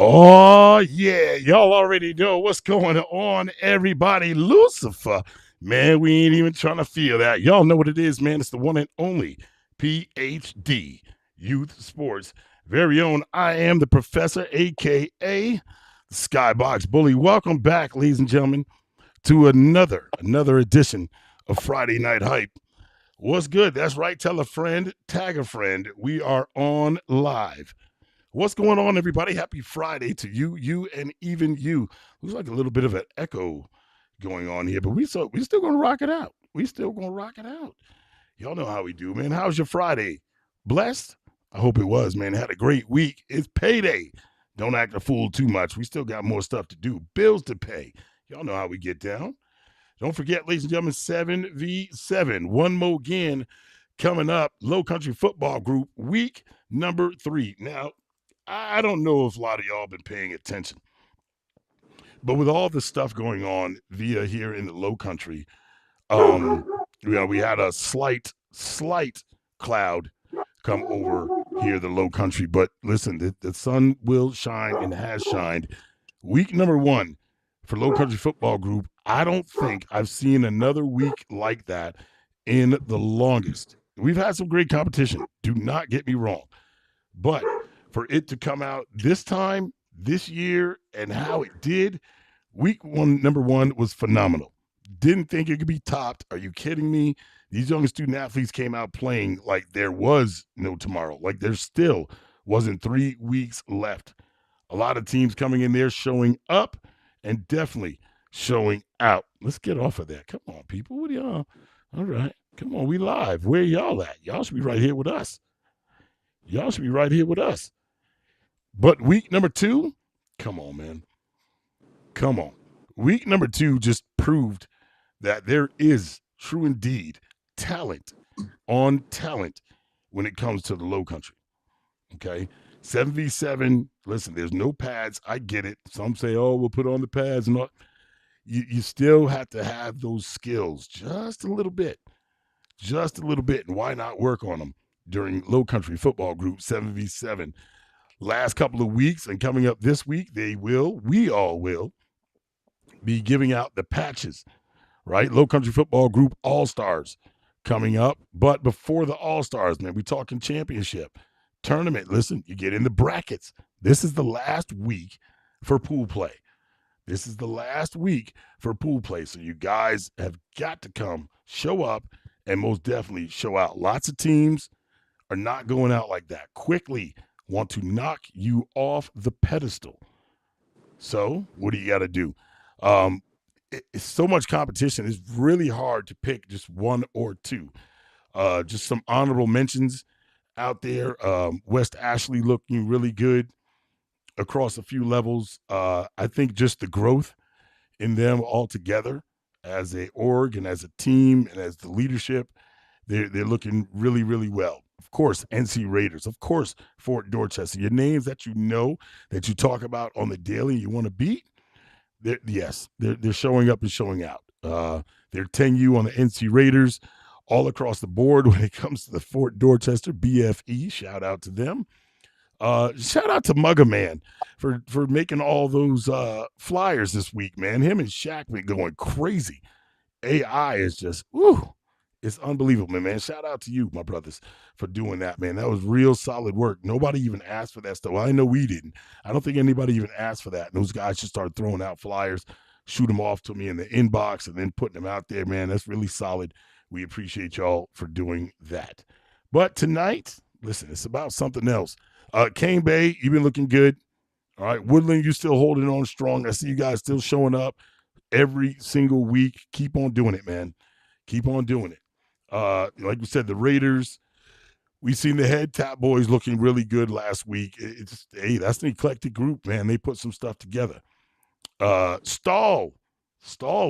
Oh, yeah. Y'all already know what's going on, everybody. Lucifer. Man, we ain't even trying to feel that. Y'all know what it is, man. It's the one and only PhD Youth Sports. Very own I am the professor, a.k.a. the Skybox Bully. Welcome back, ladies and gentlemen, to another edition of Friday Night Hype. What's good? That's right. Tell a friend, tag a friend. We are on live. What's going on, everybody? Happy Friday to you, and even you. Looks like a little bit of an echo going on here, but we still gonna rock it out. We still gonna rock it out. Y'all know how we do, man. How's your Friday? Blessed? I hope it was, man. Had a great week. It's payday. Don't act a fool too much. We still got more stuff to do. Bills to pay. Y'all know how we get down. Don't forget, ladies and gentlemen, 7v7. One more again coming up. Low Country Football Group, week number 3. Now, I don't know if a lot of y'all been paying attention, but with all the stuff going on via here in the Low Country, um, we had a slight cloud come over here, the Low Country. But listen, the sun will shine and has shined. Week number 1 for Low Country Football Group. I don't think I've seen another week like that in the longest. We've had some great competition. Do not get me wrong. But for it to come out this time, this year, and how it did, week 1, number 1 was phenomenal. Didn't think it could be topped. Are you kidding me? These young student athletes came out playing like there was no tomorrow, like there still wasn't 3 weeks left. A lot of teams coming in there showing up and definitely showing out. Let's get off of that. Come on, people. What are y'all? All right. Come on, we live. Where y'all at? Y'all should be right here with us. Y'all should be right here with us. But week number 2, come on, man. Come on. Week number 2 just proved that there is true indeed talent on talent when it comes to the Low Country. Okay. 7v7. Listen, there's no pads. I get it. Some say, oh, we'll put on the pads and all. You still have to have those skills just a little bit. Just a little bit. And why not work on them during Low Country Football Group 7v7? Last couple of weeks and coming up this week, we all will be giving out the patches, right? Low Country Football Group All Stars coming up. But before the All Stars, man, we talking championship tournament. Listen, you get in the brackets. This is the last week for pool play. This is the last week for pool play. So you guys have got to come, show up, and most definitely show out. Lots of teams are not going out like that. Quickly want to knock you off the pedestal. So what do you got to do? It's so much competition. It's really hard to pick just one or two. Just some honorable mentions out there. West Ashley looking really good across a few levels. I think just the growth in them all together as a org and as a team and as the leadership, they're looking really, really well. Of course, NC Raiders. Of course, Fort Dorchester. Your names that you know that you talk about on the daily you want to beat. They're showing up and showing out. They're 10U on the NC Raiders all across the board when it comes to the Fort Dorchester BFE. Shout out to them. Shout out to Mugga Man for making all those flyers this week, man. Him and Shaq been going crazy. AI is just, it's unbelievable, man. Shout out to you, my brothers, for doing that, man. That was real solid work. Nobody even asked for that stuff. Well, I know we didn't. I don't think anybody even asked for that. And those guys just started throwing out flyers, shoot them off to me in the inbox, and then putting them out there, man. That's really solid. We appreciate y'all for doing that. But tonight, listen, it's about something else. Cane Bay, you've been looking good. All right. Woodland, you still holding on strong. I see you guys still showing up every single week. Keep on doing it, man. Keep on doing it. Like we said, the Raiders, we seen the head tap boys looking really good last week. Hey, that's an eclectic group, man. They put some stuff together. Stall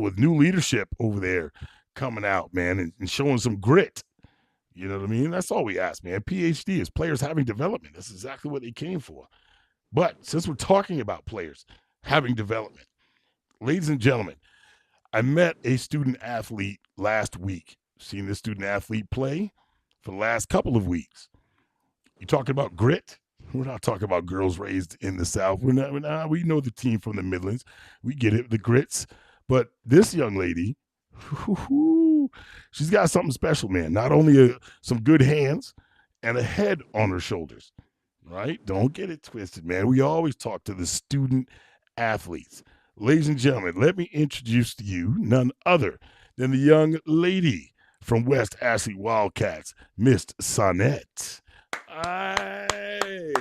with new leadership over there coming out, man, and showing some grit. You know what I mean? That's all we ask, man. PhD is players having development. That's exactly what they came for. But since we're talking about players having development, ladies and gentlemen, I met a student athlete last week. Seen this student athlete play for the last couple of weeks. You talking about grit? We're not talking about girls raised in the South. We know the team from the Midlands. We get it, the grits. But this young lady, she's got something special, man. Not only some good hands and a head on her shoulders, right? Don't get it twisted, man. We always talk to the student athletes. Ladies and gentlemen, let me introduce to you none other than the young lady from West Ashley Wildcats, Miss Sonette. Hey.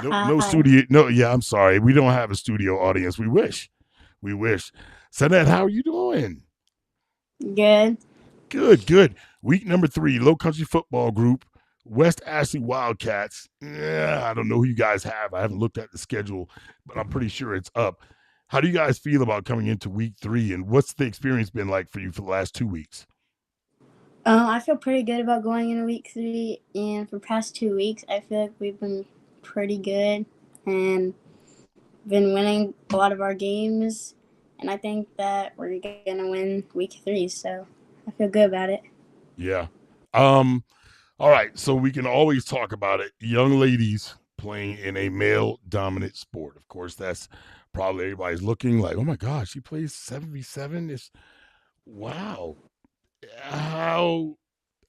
No Hi. studio. No, yeah, I'm sorry. We don't have a studio audience. We wish. We wish. Sonette, how are you doing? Good. Good, good. Week number 3, Low Country Football Group, West Ashley Wildcats. Yeah, I don't know who you guys have. I haven't looked at the schedule, but I'm pretty sure it's up. How do you guys feel about coming into week 3, and what's the experience been like for you for the last 2 weeks? I feel pretty good about going into week 3, and for past 2 weeks, I feel like we've been pretty good and been winning a lot of our games. And I think that we're gonna win week 3, so I feel good about it. Yeah. Um. All right. So we can always talk about it. Young ladies playing in a male-dominant sport. Of course, that's probably everybody's looking like, oh my gosh, she plays 7v7. It's wow. How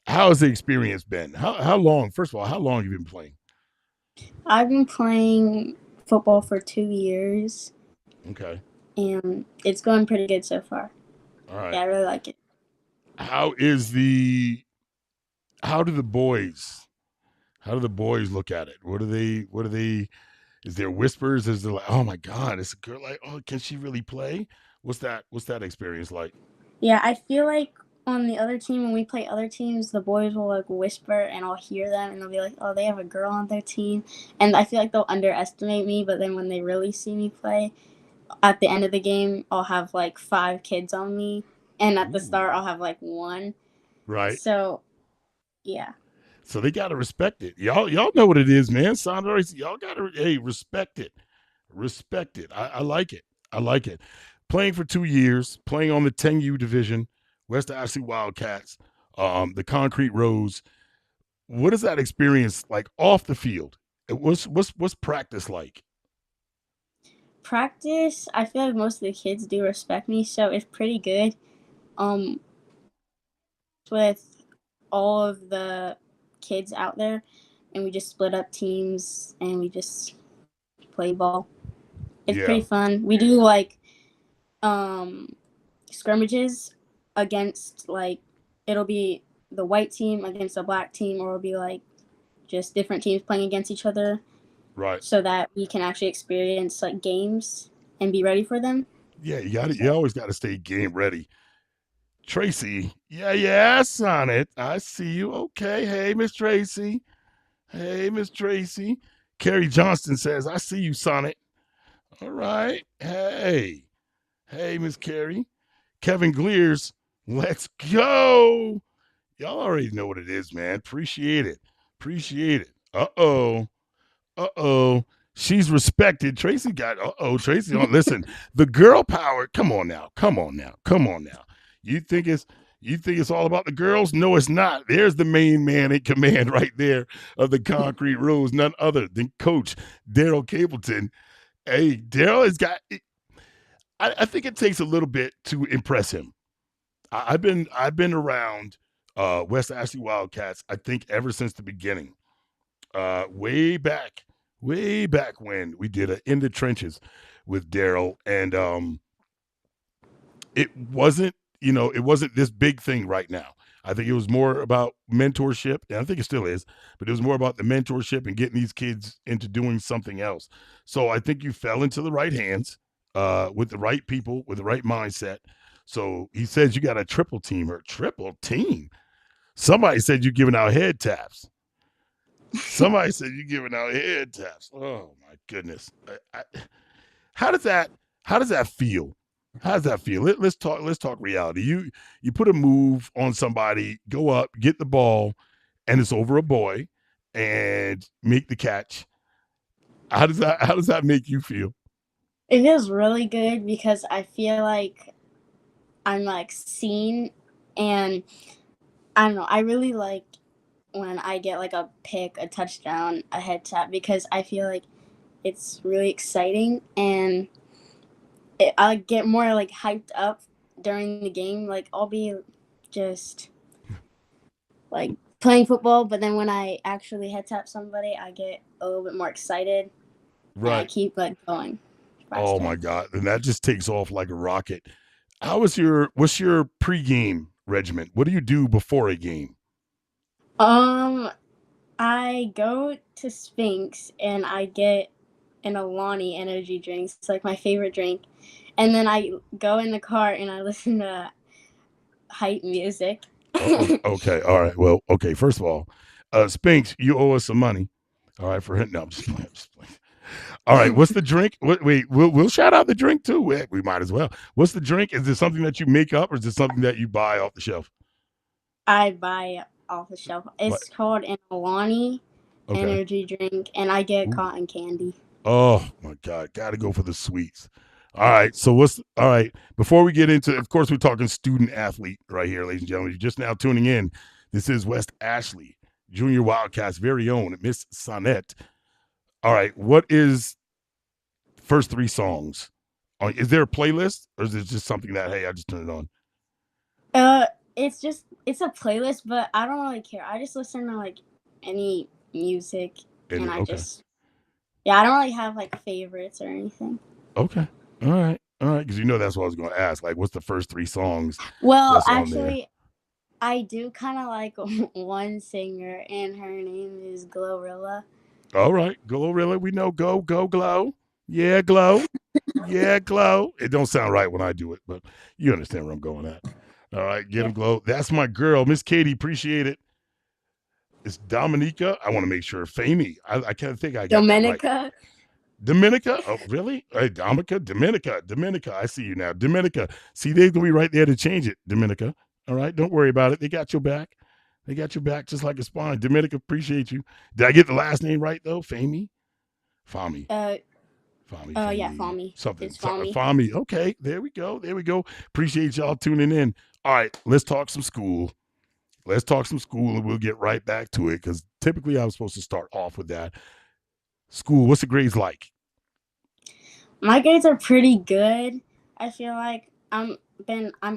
how has the experience been? How long? First of all, how long have you been playing? I've been playing football for 2 years, Okay. and it's going pretty good so far. All right. Yeah, I really like it. How is the how do the boys how do the boys look at it? What are they is there whispers? Is there like, oh my God, it's a girl like, oh, can she really play? What's that experience like? Yeah, I feel like on the other team, when we play other teams, the boys will like whisper and I'll hear them and they'll be like, oh, they have a girl on their team. And I feel like they'll underestimate me, but then when they really see me play, at the end of the game, I'll have like 5 kids on me. And at the Ooh. start, I'll have like one. Right. So, yeah. So they gotta respect it. Y'all know what it is, man. Sandra, y'all gotta respect it. Respect it. I like it. I like it. Playing for 2 years, playing on the 10U division, West Ashley Wildcats, the Concrete Rose. What is that experience like off the field? What's practice like? Practice, I feel like most of the kids do respect me, so it's pretty good. Um, with all of the kids out there, and we just split up teams and we just play ball. It's Yeah. pretty fun. We do like um scrimmages against like it'll be the white team against the black team, or it'll be like just different teams playing against each other, Right. so that we can actually experience like games and be ready for them. Yeah, you always gotta stay game ready. Tracy. Yeah, yes, on it. I see you. Okay. Hey, Miss Tracy. Hey, Miss Tracy. Carrie Johnston says, I see you, Sonnet. All right. Hey. Hey, Miss Carrie. Kevin Glears, let's go. Y'all already know what it is, man. Appreciate it. Appreciate it. Uh-oh. Uh-oh. She's respected. Tracy got Tracy on. Listen, the girl power. Come on now. Come on now. Come on now. You think it's you think it's all about the girls? No, it's not. There's the main man in command right there of the Concrete Rose, none other than Coach Daryl Capleton. Hey, Daryl has got. I think it takes a little bit to impress him. I've been around West Ashley Wildcats. I think ever since the beginning, way back when we did a in the trenches with Daryl, and it wasn't it wasn't this big thing right now. I think it was more about mentorship, and I think it still is, but it was more about the mentorship and getting these kids into doing something else. So I think you fell into the right hands with the right people, with the right mindset. So he says you got a triple team or triple team. Somebody said you're giving out head taps. Somebody said you're giving out head taps. Oh my goodness. How does that how does that feel? How does that feel? Let's talk reality. You put a move on somebody, go up, get the ball, and it's over a boy and make the catch. How does that make you feel? It feels really good because I feel like I'm like seen, and I don't know. I really like. when I get like a pick, a touchdown, a head tap because I feel like it's really exciting and I get more like hyped up during the game. Like I'll be just like playing football, but then when I actually head tap somebody, I get a little bit more excited and I Right. keep like going Oh faster. my God. And that just takes off like a rocket. What's your pregame regimen? What do you do before a game? Um, I go to Sphinx and I get an Alani energy drink. It's like my favorite drink. And then I go in the car and I listen to hype music. Oh, okay. All right. Well, okay. First of all, Spinks, you owe us some money. All right, for hitting. No, I'm just playing. I'm just playing. All right. What's the drink? Wait, we'll shout out the drink too. We might as well. What's the drink? Is it something that you make up, or is it something that you buy off the shelf? I buy it off the shelf. Like, It's called an Alani okay. energy drink, and I get Ooh. cotton candy. Oh my God, got to go for the sweets. All right. So all right? Before we get into, of course, we're talking student athlete right here, ladies and gentlemen. You're just now tuning in. This is West Ashley, Junior Wildcats' very own Miss Sonnet. All right. What is first three songs? Is there a playlist, or is it just something that I just turned it on? Uh, it's a playlist, but I don't really care. I just listen to like any music, and And I okay, just yeah, I don't really have like favorites or anything. okay, all right. Because that's what I was going to ask. Like, what's the first three songs Well, that's on there? actually, I do kind of like one singer, and her name is Glorilla. All right, Glorilla, we know. Go, Glow. Yeah, Glow. Yeah, Glow. It don't sound right when I do it, but you understand where I'm going at. All right, get Yeah, him, Glow. That's my girl, Miss Katie. Appreciate it. It's Dominica. I want to make sure. Famey. I can't think I got that right. Domenica. Dominica? Oh, really? Hey, Dominica. I see you now. Dominica. See, they're gonna be right there to change it. Dominica. All right, don't worry about it. They got your back. They got your back just like a spine. Dominica, appreciate you. Did I get the last name right though? Famey? Fami. Uh, yeah, Fami. Fami. Something. It's Fami. Fami. Okay, there we go. There we go. Appreciate y'all tuning in. All right, let's talk some school. Let's talk some school and we'll get right back to it because typically I was supposed to start off with that. School, what's the grades like? My grades are pretty good. I feel like I'm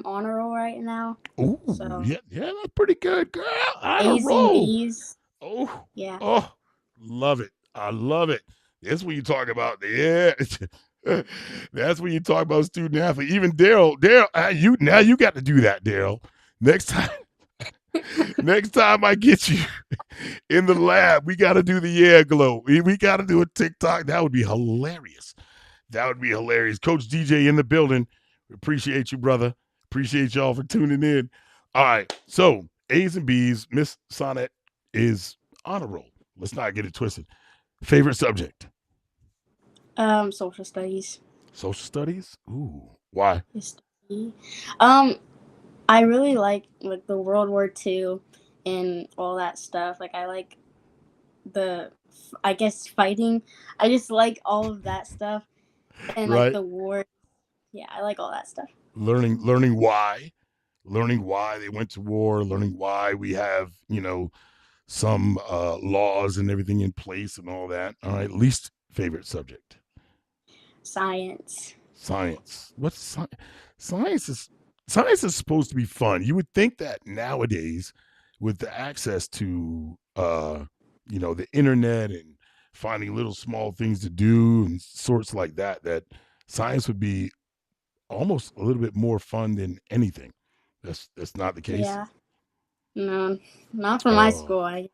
honor roll right now, Ooh, so yeah, that's pretty good, girl. On a A's and roll. B's. Oh, Yeah. oh, love it. I love it. That's when you talk about That's when you talk about student athlete. Even Daryl, you got to do that, Daryl. Next time, next time I get you in the lab, we got to do the glow. We got to do a TikTok. That would be hilarious. That would be hilarious. Coach DJ in the building. Appreciate you, brother. Appreciate y'all for tuning in. All right. So, A's and B's, Miss Sonnet is honor roll. Let's not get it twisted. Favorite subject? Social studies. Social studies? Ooh. Why? History. Um, I really like the World War II and all that stuff. Like I like the I guess fighting. I just like all of that stuff and like Right? the war. Yeah, I like all that stuff. Learning why. Learning why they went to war, learning why we have, some laws and everything in place and all that. All right. Least favorite subject? Science. Science. What's science is science is supposed to be fun. You would think that nowadays with the access to the internet and finding little small things to do and sorts like that science would be almost a little bit more fun than anything. That's not the case. Yeah. No, not for my Oh, school.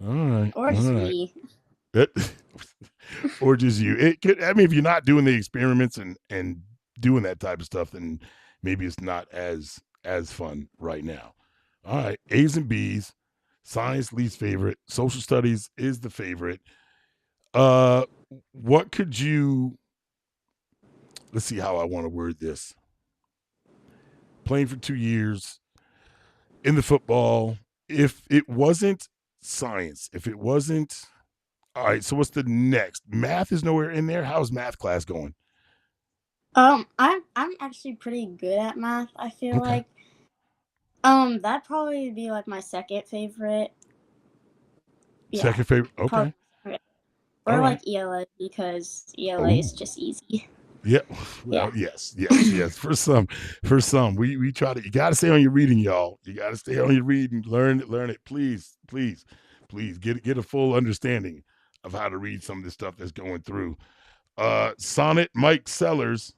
all right. Or All just right. me. That, or just you. It could. I mean, if you're not doing the experiments and doing that type of stuff, then maybe it's not as fun right now. All right, A's and B's. Science least favorite. Social studies is the favorite. Uh, what could you? Let's see how I want to word this. Playing for 2 years in the football. If it wasn't science, if it wasn't all right, so what's the next? Math is nowhere in there. How's math class going? I'm actually pretty good at math. I feel Okay. like that'd probably be like my second favorite. Yeah, Second favorite. probably. Okay. All Or right. like ELA because ELA Ooh. is just easy. Yeah. Yeah. Well, yes. For some, we try to. You got to stay on your reading, y'all. You got to stay on your reading. Learn it. Please get a full understanding of how to read some of the stuff that's going through. Sonnet Mike Sellers.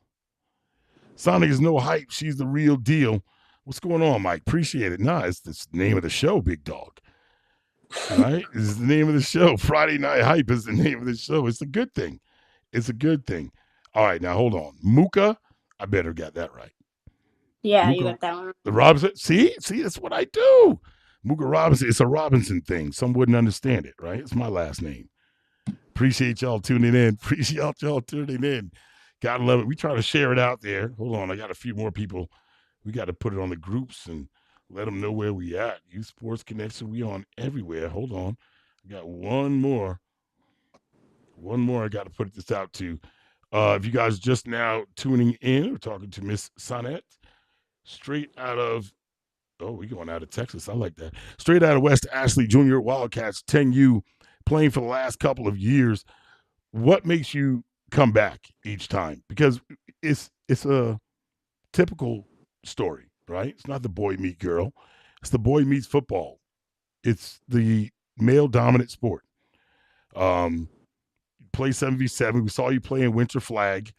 Sonic is no hype. She's the real deal. What's going on, Mike? Appreciate it. Nah, it's the name of the show, big dog. Right? It's the name of the show. Friday Night Hype is the name of the show. It's a good thing. It's a good thing. All right, now hold on. Mooka, I better get that right. Yeah, you Mooka, got that one. the Robinson. See, that's what I do. Mooka Robinson. It's a Robinson thing. Some wouldn't understand it, right? It's my last name. Appreciate y'all tuning in. Appreciate y'all tuning in. Gotta love it. We try to share it out there. Hold on, I got a few more people. We got to put it on the groups and let them know where we at. Youth Sports Connection. We on everywhere. Hold on. I got one more. One more I got to put this out to. If you guys just now tuning in, we're talking to Miss Sonnet, straight out of, oh, we going out of Texas. I like that. Straight out of West Ashley Junior Wildcats, 10U, playing for the last couple of years. What makes you come back each time? Because it's a typical story, right? It's not the boy meet girl. It's the boy meets football. It's the male dominant sport. Um, play 7v7. We saw you play in Winter Flag,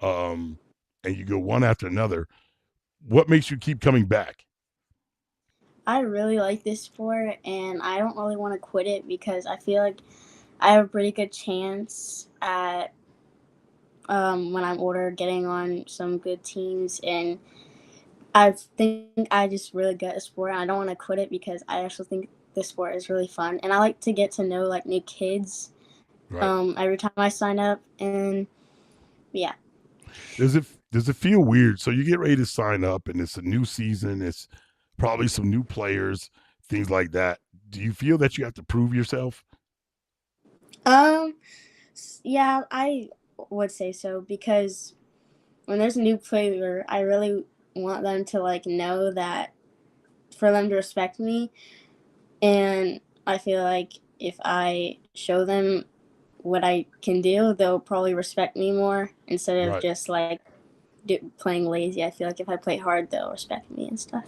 and you go one after another. What makes you keep coming back? I really like this sport, and I don't really want to quit it because I feel like I have a pretty good chance at when I'm older getting on some good teams, and I think I just really get a sport. And I don't want to quit it because I actually think this sport is really fun, and I like to get to know like new kids Right. every time I sign up, and yeah. Does it feel weird? So you get ready to sign up, and it's a new season. It's probably some new players, things like that. Do you feel that you have to prove yourself? Um, yeah, I would say so because when there's a new player, I really want them to like know that for them to respect me, and I feel like if I show them what I can do, they'll probably respect me more instead of Right. just like playing lazy. I feel like if I play hard, they'll respect me and stuff.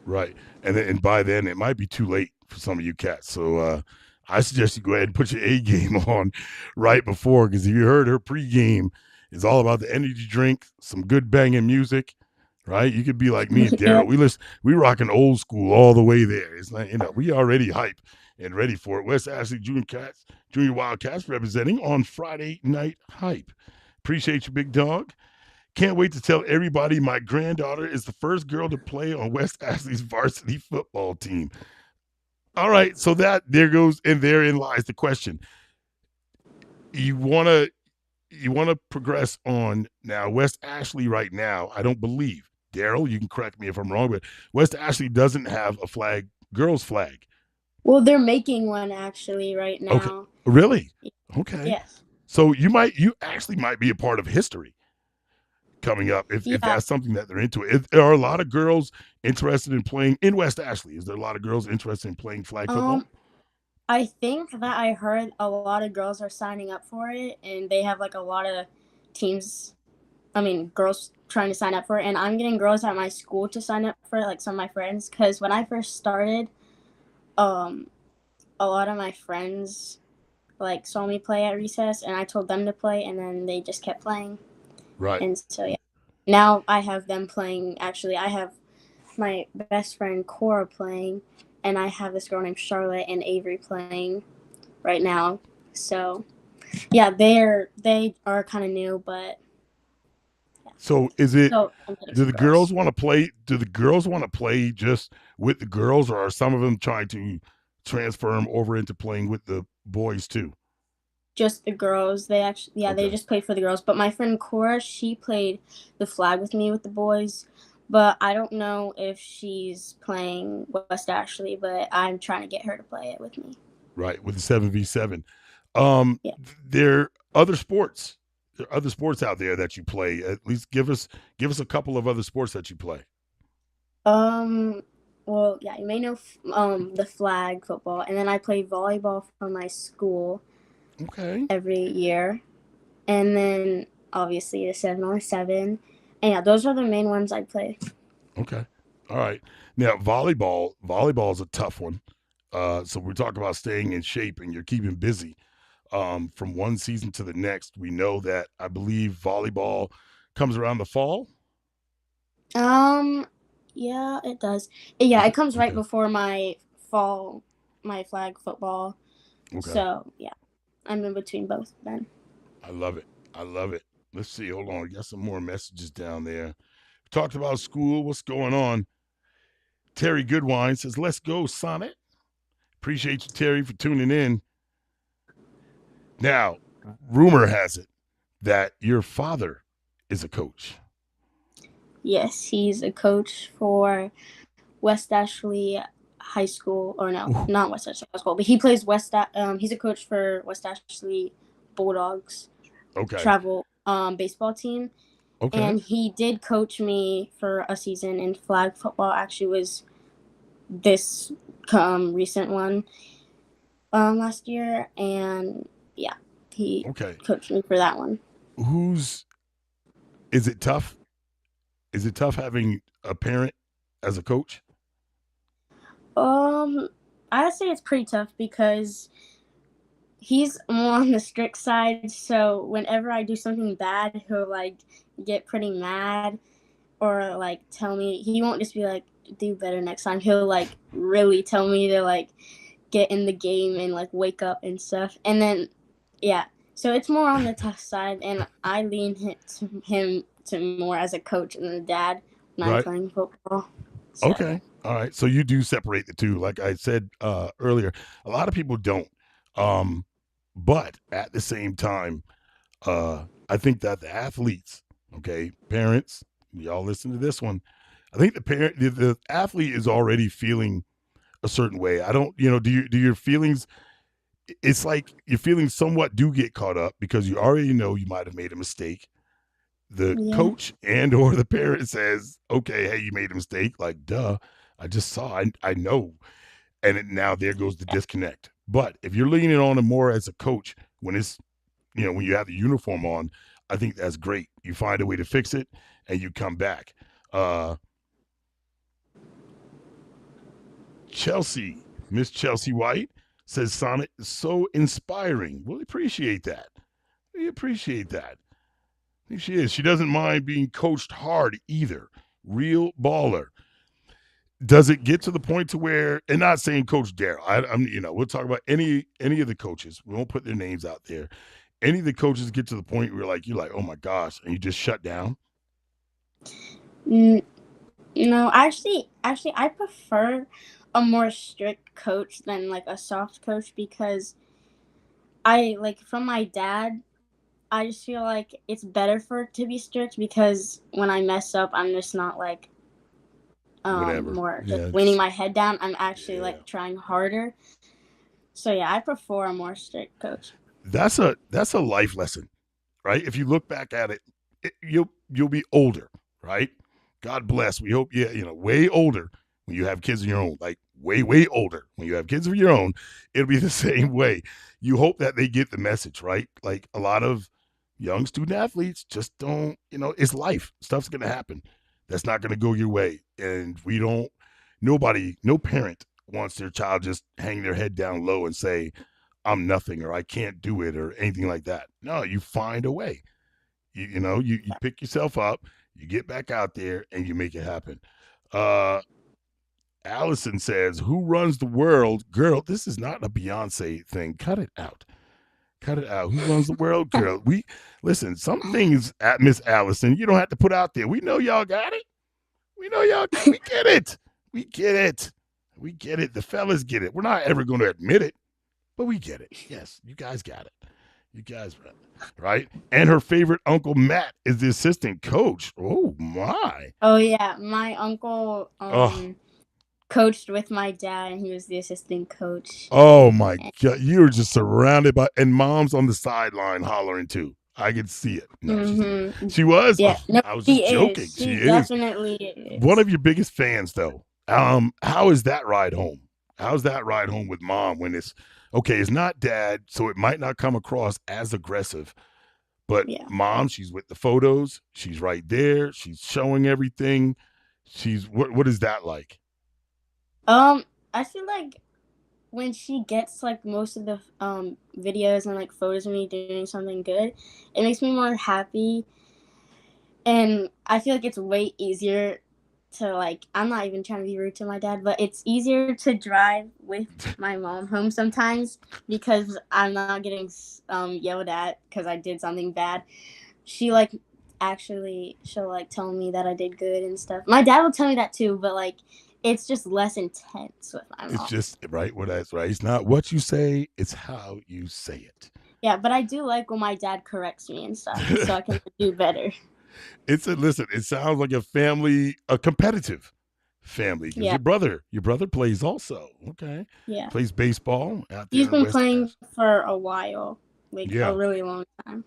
Right. And by then it might be too late for some of you cats. So I suggest you go ahead and put your A game on right before, because if you heard her pregame, it's all about the energy drink, some good banging music, right? You could be like me and Yeah. Daryl. We rocking old school all the way there. It's like, we already hype and ready for it. West Ashley Junior Wildcats representing on Friday Night Hype. Appreciate you, big dog. Can't wait to tell everybody my granddaughter is the first girl to play on West Ashley's varsity football team. All right, so therein lies the question. You wanna progress on now. West Ashley right now, I don't believe. Daryl, you can correct me if I'm wrong, but West Ashley doesn't have a flag, girls flag. Well, they're making one actually right Okay. now. Really? Okay. Yes. So you actually might be a part of history coming up if Yeah. that's something that they're into. There are a lot of girls interested in playing in West Ashley. Is there a lot of girls interested in playing flag football? Um, I think that I heard a lot of girls are signing up for it, and they have like a lot of teams. I mean, girls trying to sign up for it, and I'm getting girls at my school to sign up for it, like some of my friends. Because when I first started, um, a lot of my friends like saw me play at recess, and I told them to play, and then they just kept playing, Right. and so yeah. Now I have them playing. Actually, I have my best friend Cora playing, and I have this girl named Charlotte and Avery playing right now. So yeah, they are kind of new, but yeah. So is it So I'm getting do some the girls. girls want to play? Do the girls want to play just with the girls, or are some of them trying to transfer them over into playing with the boys too? Just the girls. They actually, yeah, they Okay. just played for the girls. But my friend Cora, she played the flag with me with the boys. But I don't know if she's playing West Ashley. But I'm trying to get her to play it with me. Right, with the 7v7. Um, Yeah. there are other sports. There are other sports out there that you play. At least give us a couple of other sports that you play. Um, well, yeah, you may know the flag football, and then I play volleyball for my school Okay. every year, and then obviously the 7-on-7, and yeah, those are the main ones I play. Okay. All right. Now volleyball is a tough one. So we're talking about staying in shape and you're keeping busy. From one season to the next, we know that I believe volleyball comes around the fall. Um, yeah, it does. Yeah, Does it it? comes right Okay. before my flag football. Okay. So yeah, I'm in between both then. I love it. I love it. Let's see. Hold on. We got some more messages down there. We talked about school. What's going on? Terry Goodwine says, "Let's go, Sonnet." Appreciate you, Terry, for tuning in. Now, rumor has it that your father is a coach. Yes, he's a coach for West Ashley High School, or no, Ooh, not West Ashley High School, but he plays he's a coach for West Ashley Bulldogs okay. travel baseball team, Okay. and he did coach me for a season in flag football. Actually, was this recent one last year, and yeah, he Okay. coached me for that one. Who's is it tough? Is it tough having a parent as a coach? Um, I'd say it's pretty tough because he's more on the strict side. So whenever I do something bad, he'll like get pretty mad or like tell me. He won't just be like, "Do better next time." He'll like really tell me to like get in the game and like wake up and stuff. And then yeah, so it's more on the tough side, and I lean him to more as a coach than a dad when I'm Right. playing football. So Okay. All right. So you do separate the two. Like I said earlier, a lot of people don't. Um, but at the same time, I think that the athletes, okay, parents, y'all listen to this one. I think the athlete is already feeling a certain way. I don't, do your feelings, it's like your feelings somewhat do get caught up because you already know you might have made a mistake. The yeah. coach and or the parent says, okay, hey, you made a mistake. Like, duh, I just saw, I know. And now there goes the disconnect. But if you're leaning on him more as a coach, when it's, when you have the uniform on, I think that's great. You find a way to fix it and you come back. Uh, Chelsea, Miss Chelsea White says Sonnet is so inspiring. We'll appreciate that. We appreciate that. I think she is. She doesn't mind being coached hard either. Real baller. Does it get to the point to where, and not saying Coach Daryl, I'm, we'll talk about any of the coaches. We won't put their names out there. Any of the coaches get to the point where you're like, oh my gosh, and you just shut down. No, actually, I prefer a more strict coach than like a soft coach because I like from my dad. I just feel like it's better for it to be strict because when I mess up, I'm just not like Whatever. more just Yeah, weighing just my head down. I'm actually yeah. like trying harder. So yeah, I prefer a more strict coach. That's a life lesson, right? If you look back at it, you'll be older, right? God bless. We hope way older when you have kids of your own, like way older when you have kids of your own. It'll be the same way. You hope that they get the message, right? Like a lot of young student athletes just don't, it's life. Stuff's gonna happen. That's not gonna go your way, and we don't. Nobody, no parent wants their child just hang their head down low and say, I'm nothing or I can't do it or anything like that. No, you find a way. You pick yourself up, you get back out there, and you make it happen. Uh, Allison says, "Who runs the world, girl? This is not a Beyonce thing. Cut it out. Cut it out. Who runs the world, girl? We listen. Some things at Miss Allison, you don't have to put out there. We know y'all got it. We know y'all. We get it. We get it. We get it. The fellas get it. We're not ever going to admit it, but we get it. Yes, you guys got it. You guys, right? And her favorite Uncle Matt is the assistant coach. Oh my! Oh yeah, my uncle Oh, coached with my dad, and he was the assistant coach. oh my God! You're just surrounded by, and mom's on the sideline hollering too. I could see it. No, she's not. Mm-hmm. She was. Yeah, Oh, no, I was just she joking. is. She She is definitely one is. of your biggest fans, though. How is that ride home? How's that ride home with mom when it's okay? It's not dad, so it might not come across as aggressive. But Yeah. mom, she's with the photos. She's right there. She's showing everything. She's what is that like? I feel like when she gets like most of the videos and like photos of me doing something good, it makes me more happy, and I feel like it's way easier to like. I'm not even trying to be rude to my dad, but it's easier to drive with my mom home sometimes because I'm not getting yelled at because I did something bad. She like actually she'll like tell me that I did good and stuff. My dad will tell me that too, but like it's just less intense with my It's mom. just right. What that's right. It's not what you say. It's how you say it. Yeah, but I do like when my dad corrects me and stuff, so I can do better. It's a listen. It sounds like a family, a competitive family because Yeah, your brother plays also. Okay, yeah. plays baseball out there He's in been West playing Pass. for a while, like a Yeah. really long time.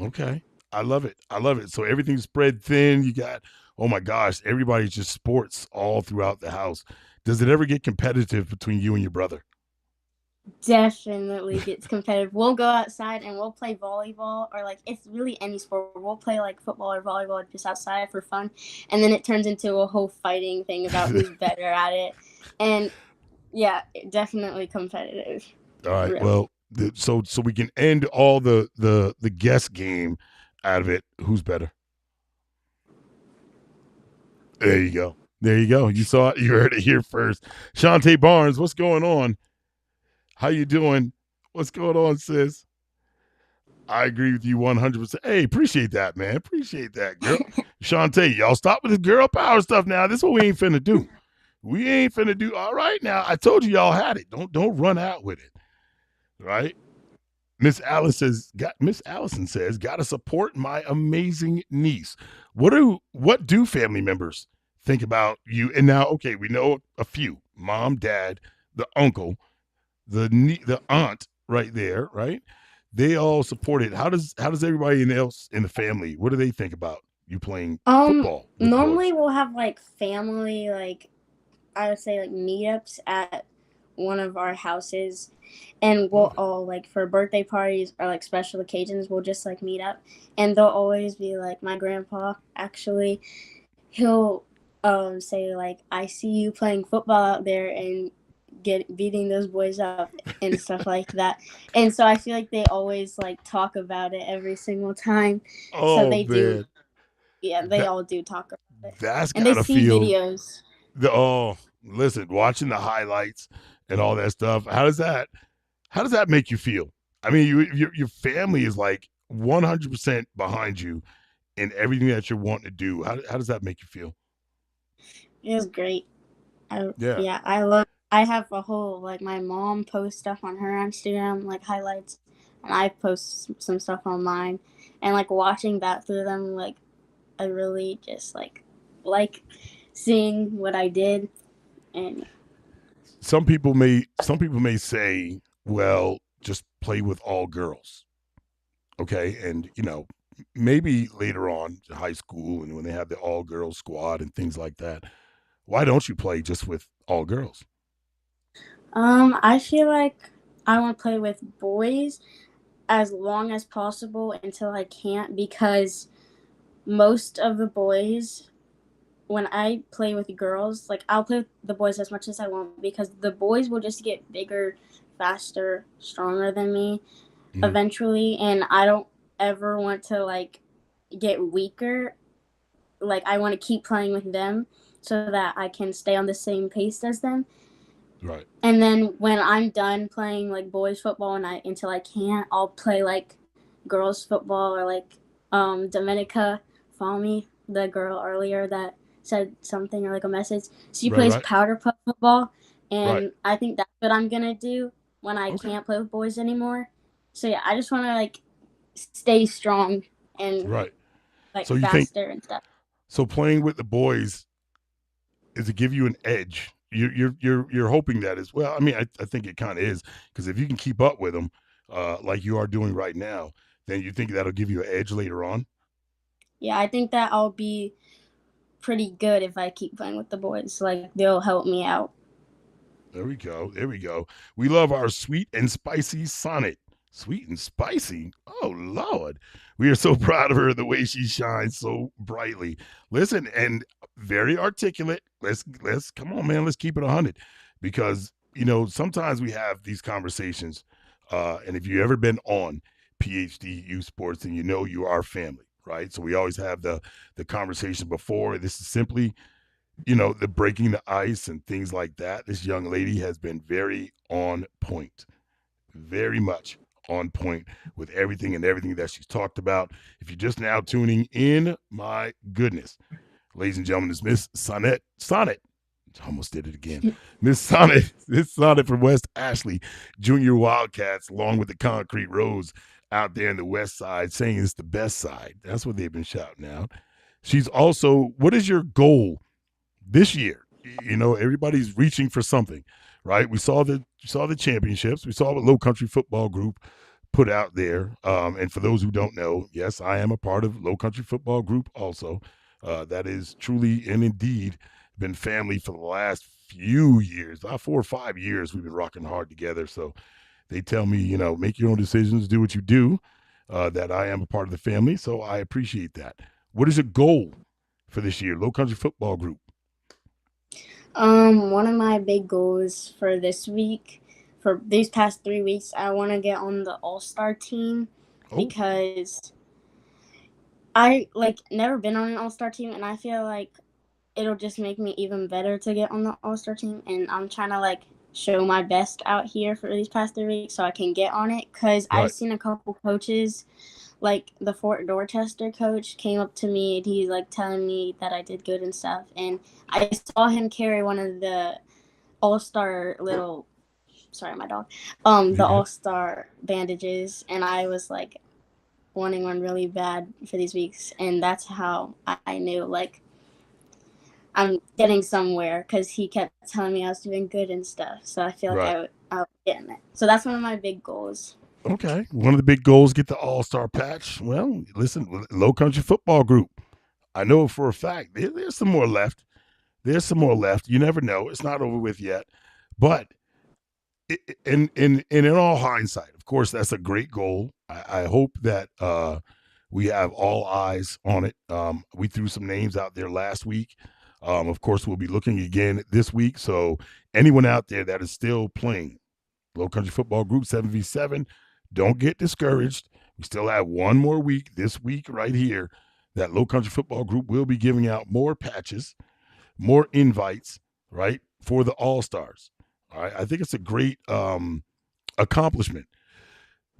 Okay. I love it. I love it. So everything's spread thin. You got, oh my gosh, everybody's just sports all throughout the house. Does it ever get competitive between you and your brother? Definitely gets competitive. We'll go outside and we'll play volleyball, or like it's really any sport. We'll play like football or volleyball just outside for fun, and then it turns into a whole fighting thing about who's better at it. And yeah, definitely competitive. All right. Really. Well, so we can end all the guess game out of it. Who's better? There you go. There you go. You saw it. You heard it here first. Shantae Barnes, what's going on? How you doing? What's going on, sis? I agree with you 100%. Hey, appreciate that, man. Appreciate that, girl. Shantae, y'all stop with this girl power stuff now. This is what we ain't finna do. We ain't finna do. All right, now I told you y'all had it. Don't run out with it. Right? Miss Allison says, gotta support my amazing niece. What do family members think about you? And now, okay, we know a few: mom, dad, the uncle, the aunt, right there, right? They all support it. How does everybody else in the family? What do they think about you playing football with the Normally boys? we'll have like family, like I would say like meetups at one of our houses, and we'll Love it. all like for birthday parties or like special occasions we'll just like meet up, and they'll always be like my grandpa actually he'll say like I see you playing football out there and get beating those boys up and stuff like that, and so I feel like they always like talk about it every single time, so Oh they do. man, Yeah, they that all do talk about it, that's and they gotta see feel videos. listen, watching the highlights and all that stuff. How does that make you feel? I mean, your family is like 100% behind you in everything that you're wanting to do. How does that make you feel? It was great. Yeah. Yeah, I love. I have a whole like my mom posts stuff on her Instagram like highlights, and I post some stuff on mine, and like watching that through them, like I really just like seeing what I did, and Some people may say, well, just play with all girls. Okay. And maybe later on in high school and when they have the all girls squad and things like that, why don't you play just with all girls? I feel like I want to play with boys as long as possible until I can't because most of the boys when I play with girls, like I'll play with the boys as much as I want because the boys will just get bigger, faster, stronger than me Mhm. eventually, and I don't ever want to like get weaker. Like I want to keep playing with them so that I can stay on the same pace as them. Right. And then when I'm done playing like boys football and I until I can't, I'll play like girls football or like Dominica Fami, the girl earlier that said something or like a message. She Right. plays Right. powder puff football, Right. and I think that's what I'm gonna do when I Okay. can't play with boys anymore. So yeah, I just want to like stay strong and Right. like So you think faster and stuff. so playing with the boys is to give you an edge. You're hoping that as well. I mean, I think it kind of is because if you can keep up with them, like you are doing right now, then you think that'll give you an edge later on. Yeah, I think that I'll be pretty good if I keep playing with the boys. Like they'll help me out. There we go. There we go. We love our sweet and spicy Sonnet. Sweet and spicy? Oh, Lord. We are so proud of her, the way she shines so brightly. Listen, and very articulate. Let's come on, man. Let's keep it 100 because, sometimes we have these conversations. And if you've ever been on PhD Youth Sports, then you are family, right? So we always have the conversation before. This is simply the breaking the ice and things like that. This young lady has been very on point, very much on point with everything and everything that she's talked about. If you're just now tuning in, my goodness, ladies and gentlemen, it's Miss Sonnet. Almost did it again. Miss Sonnet from West Ashley Junior Wildcats, along with the Concrete Rose out there in the West Side, saying it's the best side. That's what they've been shouting out. She's also, what is your goal this year? Everybody's reaching for something, right? We saw the championships. We saw what Low Country Football Group put out there. And for those who don't know, yes, I am a part of Low Country Football Group also. That is truly and indeed been family for the last few years. About 4 or 5 years we've been rocking hard together. So they tell me, make your own decisions, do what you do, that I am a part of the family. So I appreciate that. What is your goal for this year, Low Country Football Group? One of my big goals for this week, for these past 3 weeks, I want to get on the All-Star team because I never been on an All-Star team, and I feel like it'll just make me even better to get on the All-Star team. And I'm trying to show my best out here for these past 3 weeks so I can get on it because I've seen a couple coaches. Like the Fort Dorchester coach came up to me and he's telling me that I did good and stuff. And I saw him carry one of the All-Star sorry, my dog, the All-Star bandages. And I was wanting one really bad for these weeks. And that's how I knew I'm getting somewhere because he kept telling me I was doing good and stuff. So I feel like I was getting it. So that's one of my big goals. Okay. One of the big goals, get the All-Star patch. Well, listen, Low Country Football Group. I know for a fact there's some more left. There's some more left. You never know. It's not over with yet. But in all hindsight, of course, that's a great goal. I hope that we have all eyes on it. We threw some names out there last week. Of course, we'll be looking again this week. So anyone out there that is still playing Low Country Football Group 7v7, don't get discouraged. We still have one more week this week right here that Low Country Football Group will be giving out more patches, more invites, right, for the All-Stars. All right. I think it's a great accomplishment.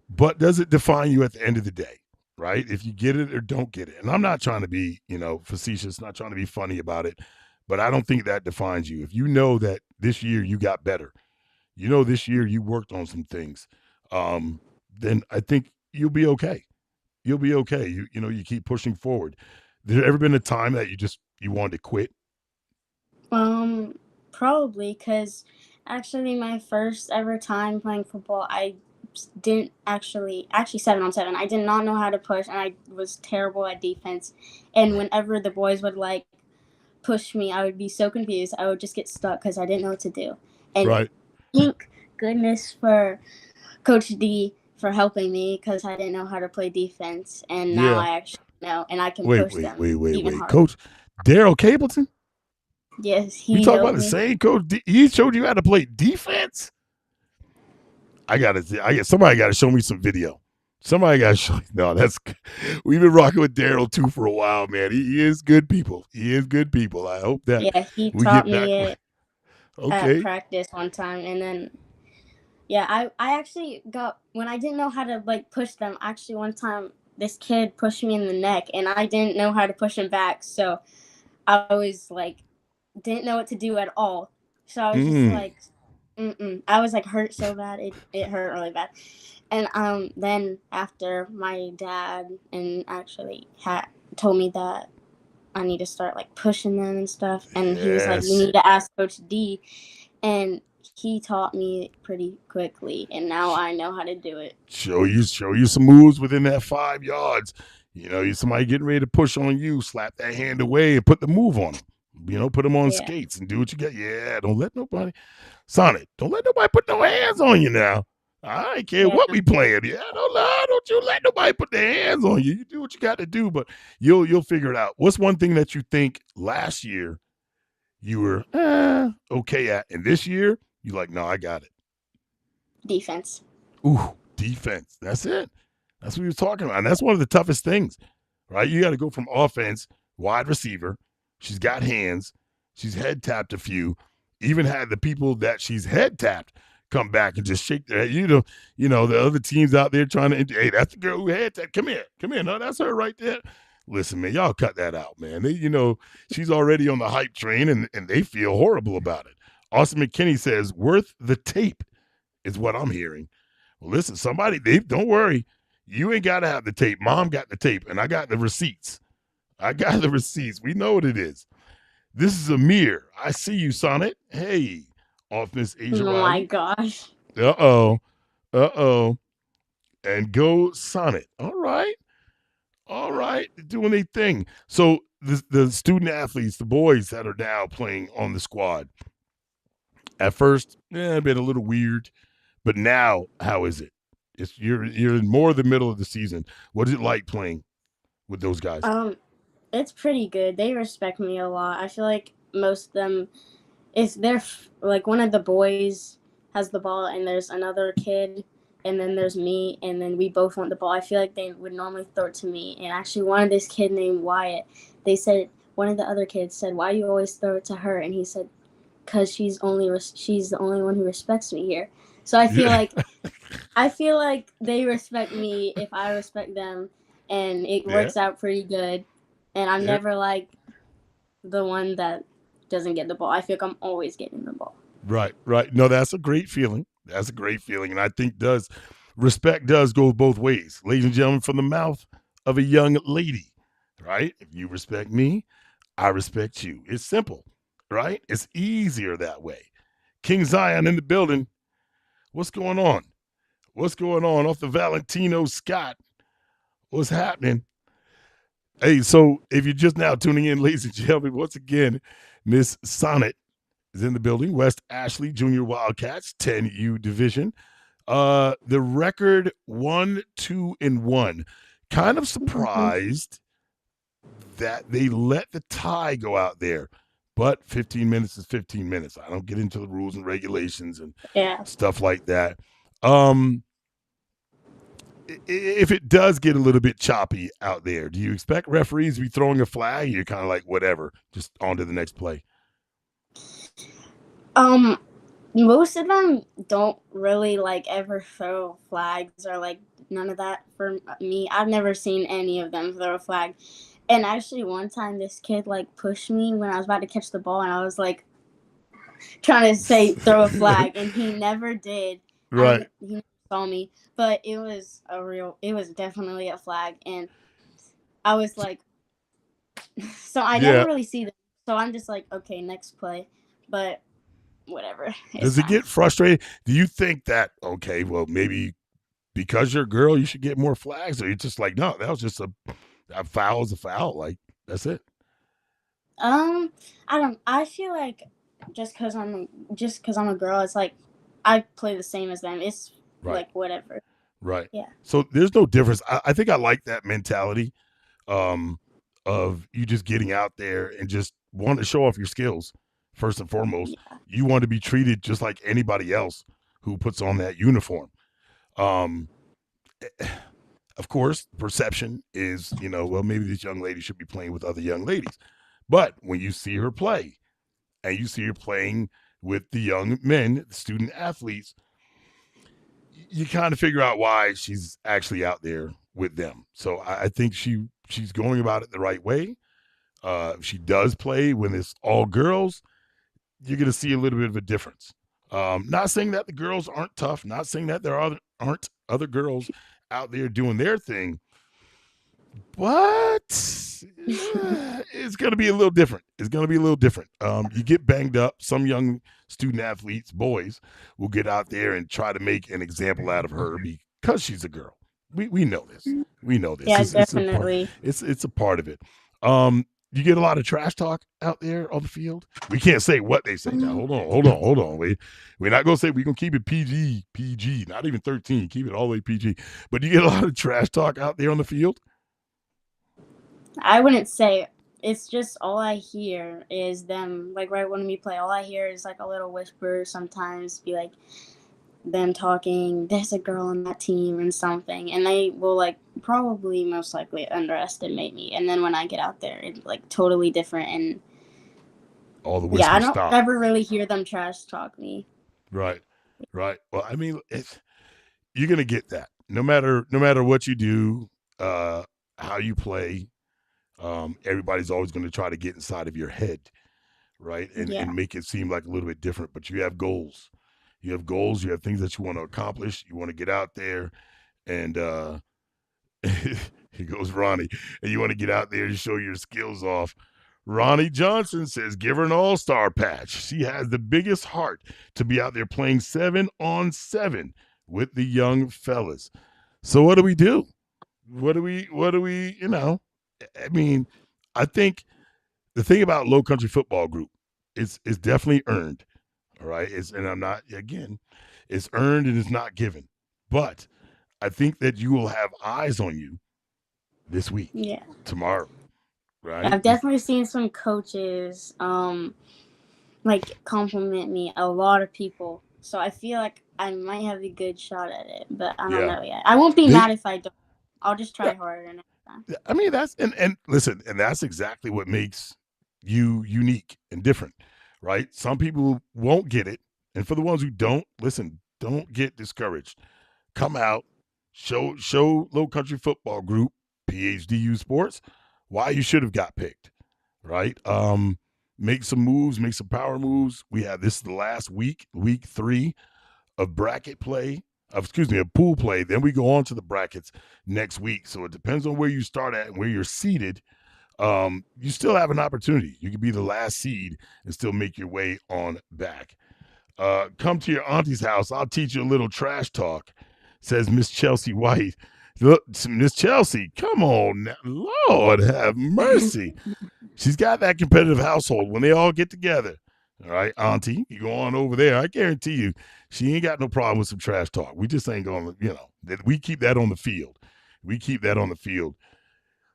But does it define you at the end of the day, right? If you get it or don't get it. And I'm not trying to be, facetious, not trying to be funny about it, but I don't think that defines you. If you know that this year you got better, this year you worked on some things, then I think you'll be okay. You'll be okay. You keep pushing forward. There ever been a time that you wanted to quit? Probably because actually my first ever time playing football, I didn't actually 7-on-7. I did not know how to push, and I was terrible at defense. And whenever the boys would push me, I would be so confused. I would just get stuck because I didn't know what to do. And thank goodness for Coach D for helping me because I didn't know how to play defense, and now I actually know, and I can push them. Wait. Harder. Coach Daryl Capleton? Yes, he. You talk about the same coach. He showed you how to play defense. Somebody got to show me some video. Somebody got to show. No, we've been rocking with Daryl too for a while, man. He is good people. I hope that he taught me it at practice one time, and then I actually got, when I didn't know how to push them. Actually, one time this kid pushed me in the neck, and I didn't know how to push him back, so I was didn't know what to do at all. So I was just I was hurt so bad. It hurt really bad. And then after my dad and actually told me that I need to start pushing them and stuff, and he was you need to ask Coach D, and he taught me pretty quickly, and now I know how to do it. Show you some moves within that 5 yards. Somebody getting ready to push on you, slap that hand away and put the move on them. Put them on Yeah. skates and do what you got. Yeah, don't let nobody, Sonic, don't let nobody put no hands on you now. I ain't care Yeah. what we playing. Yeah, don't you let nobody put their hands on you. You do what you got to do, but you'll figure it out. What's one thing that you think last year you were okay at, and this year you like, no, I got it. Defense. Ooh, defense. That's it. That's what we were talking about. And that's one of the toughest things, right? You got to go from offense, wide receiver. She's got hands. She's head tapped a few. Even had the people that she's head tapped come back and just shake their head. The other teams out there trying to, hey, that's the girl who head tapped. Come here. No, that's her right there. Listen, man, y'all cut that out, man. She's already on the hype train and they feel horrible about it. Austin McKinney says, worth the tape is what I'm hearing. Well, listen, don't worry. You ain't got to have the tape. Mom got the tape, and I got the receipts. We know what it is. This is Amir. I see you, Sonnet. Hey, off Miss Asia. Oh my gosh. Uh-oh. And go Sonnet. All right. Doing their thing. So the student athletes, the boys that are now playing on the squad, at first, been a little weird. But now, how is it? You're in more the middle of the season. What is it like playing with those guys? It's pretty good. They respect me a lot. I feel like most of them, if they're like one of the boys has the ball and there's another kid and then there's me and then we both want the ball, I feel like they would normally throw it to me. And actually one of this kid named Wyatt, one of the other kids said, why do you always throw it to her? And he said, because she's the only one who respects me here. So I feel like they respect me if I respect them, and it works out pretty good. And I'm never like the one that doesn't get the ball. I feel like I'm always getting the ball. Right. No, that's a great feeling. And I think respect does go both ways. Ladies and gentlemen, from the mouth of a young lady, right? If you respect me, I respect you. It's simple, right? It's easier that way. King Zion in the building. What's going on? Off the Valentino Scott? What's happening? Hey, so if you're just now tuning in, ladies and gentlemen, once again, Miss Sonnet is in the building. West Ashley Junior Wildcats, 10U division. The record 1-2-1. Kind of surprised that they let the tie go out there. But 15 minutes is 15 minutes. I don't get into the rules and regulations and stuff like that. If it does get a little bit choppy out there, do you expect referees to be throwing a flag? You're kind of like, whatever, just on to the next play. Most of them don't really ever throw flags or none of that for me. I've never seen any of them throw a flag. And actually, one time this kid pushed me when I was about to catch the ball, and I was trying to say throw a flag, and he never did. Right. He never saw me, but it was definitely a flag, and I was so I never really see them. So I'm just okay, next play, but whatever. Does it get frustrated? Do you think that okay, well maybe because you're a girl, you should get more flags, or you're just no, that was just a foul is a foul. That's it. I feel like just because I'm a girl, it's I play the same as them. It's whatever. Right. Yeah. So there's no difference. I think I like that mentality of you just getting out there and just want to show off your skills first and foremost. Yeah. You want to be treated just like anybody else who puts on that uniform. Of course, perception is, well, maybe this young lady should be playing with other young ladies. But when you see her play and you see her playing with the young men, the student athletes, you kind of figure out why she's actually out there with them. So I think she's going about it the right way. If she does play when it's all girls, you're going to see a little bit of a difference. Not saying that the girls aren't tough, not saying that there aren't other girls out there doing their thing, but it's going to be a little different. You get banged up. Some young student athletes, boys, will get out there and try to make an example out of her because she's a girl. We know this. We know this. Yeah, It's a part. definitely. It's a part of it. You get a lot of trash talk out there on the field. We can't say what they say now. Um, Hold on. We're not gonna say we're gonna keep it PG, not even 13. Keep it all the way PG. But you get a lot of trash talk out there on the field. I wouldn't say it's just all I hear is them like right when we play. All I hear is like a little whisper sometimes, be like them talking. There's a girl on that team and something, and they will like probably most likely underestimate me. And then when I get out there, it's like totally different. And All the yeah, I whispers don't stop. ever really hear them trash talk me. Right, right. Well, I mean, you're gonna get that no matter what you do, how you play. Everybody's always going to try to get inside of your head, right? And Yeah, make it seem like a little bit different. But you have goals. You have goals. You have things that you want to accomplish. You want to get out there and here goes Ronnie. And you want to get out there and show your skills off. Ronnie Johnson says, give her an all-star patch. She has the biggest heart to be out there playing 7-on-7 with the young fellas. So what do we do? I mean, I think the thing about Low Country Football Group is definitely earned. All right. And I'm not, again, it's earned and it's not given. But I think that you will have eyes on you this week, yeah. tomorrow, right? I've definitely seen some coaches like compliment me. A lot of people, so I feel like I might have a good shot at it, but I don't Yeah. know yet. I won't be They, mad if I don't. I'll just try yeah, harder next time. I mean, that's, and listen, and that's exactly what makes you unique and different, right? Some people won't get it. And for the ones who don't, listen, don't get discouraged. Come out, show Low Country Football Group, PHDU Sports, why you should have got picked, right? Make some moves, make some power moves. We have this is the last week 3 of bracket play, of pool play. Then we go on to the brackets next week. So it depends on where you start at and where you're seated. You still have an opportunity. You could be the last seed and still make your way on back. Come to your auntie's house. I'll teach you a little trash talk, says Miss Chelsea White. Look, Miss Chelsea, come on now. Lord have mercy. She's got that competitive household when they all get together. All right, Auntie, you go on over there. I guarantee you, she ain't got no problem with some trash talk. We just ain't going to, we keep that on the field. We keep that on the field.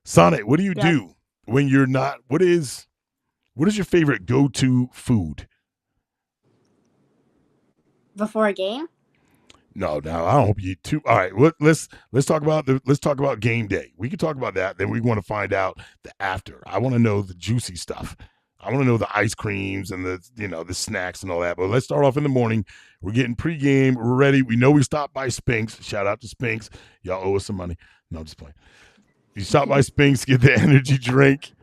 Sonnet, what do you Yeah, do when you're not, what is your favorite go-to food? before a game. No, I don't hope you too. All right, let's talk about game day. We can talk about that. Then we want to find out the after. I want to know the juicy stuff. I want to know the ice creams and the snacks and all that. But let's start off in the morning. We're getting pregame. We're ready. We know we stopped by Spinks. Shout out to Spinks. Y'all owe us some money. No, I'm just playing. You stop by Spinks, get the energy drink,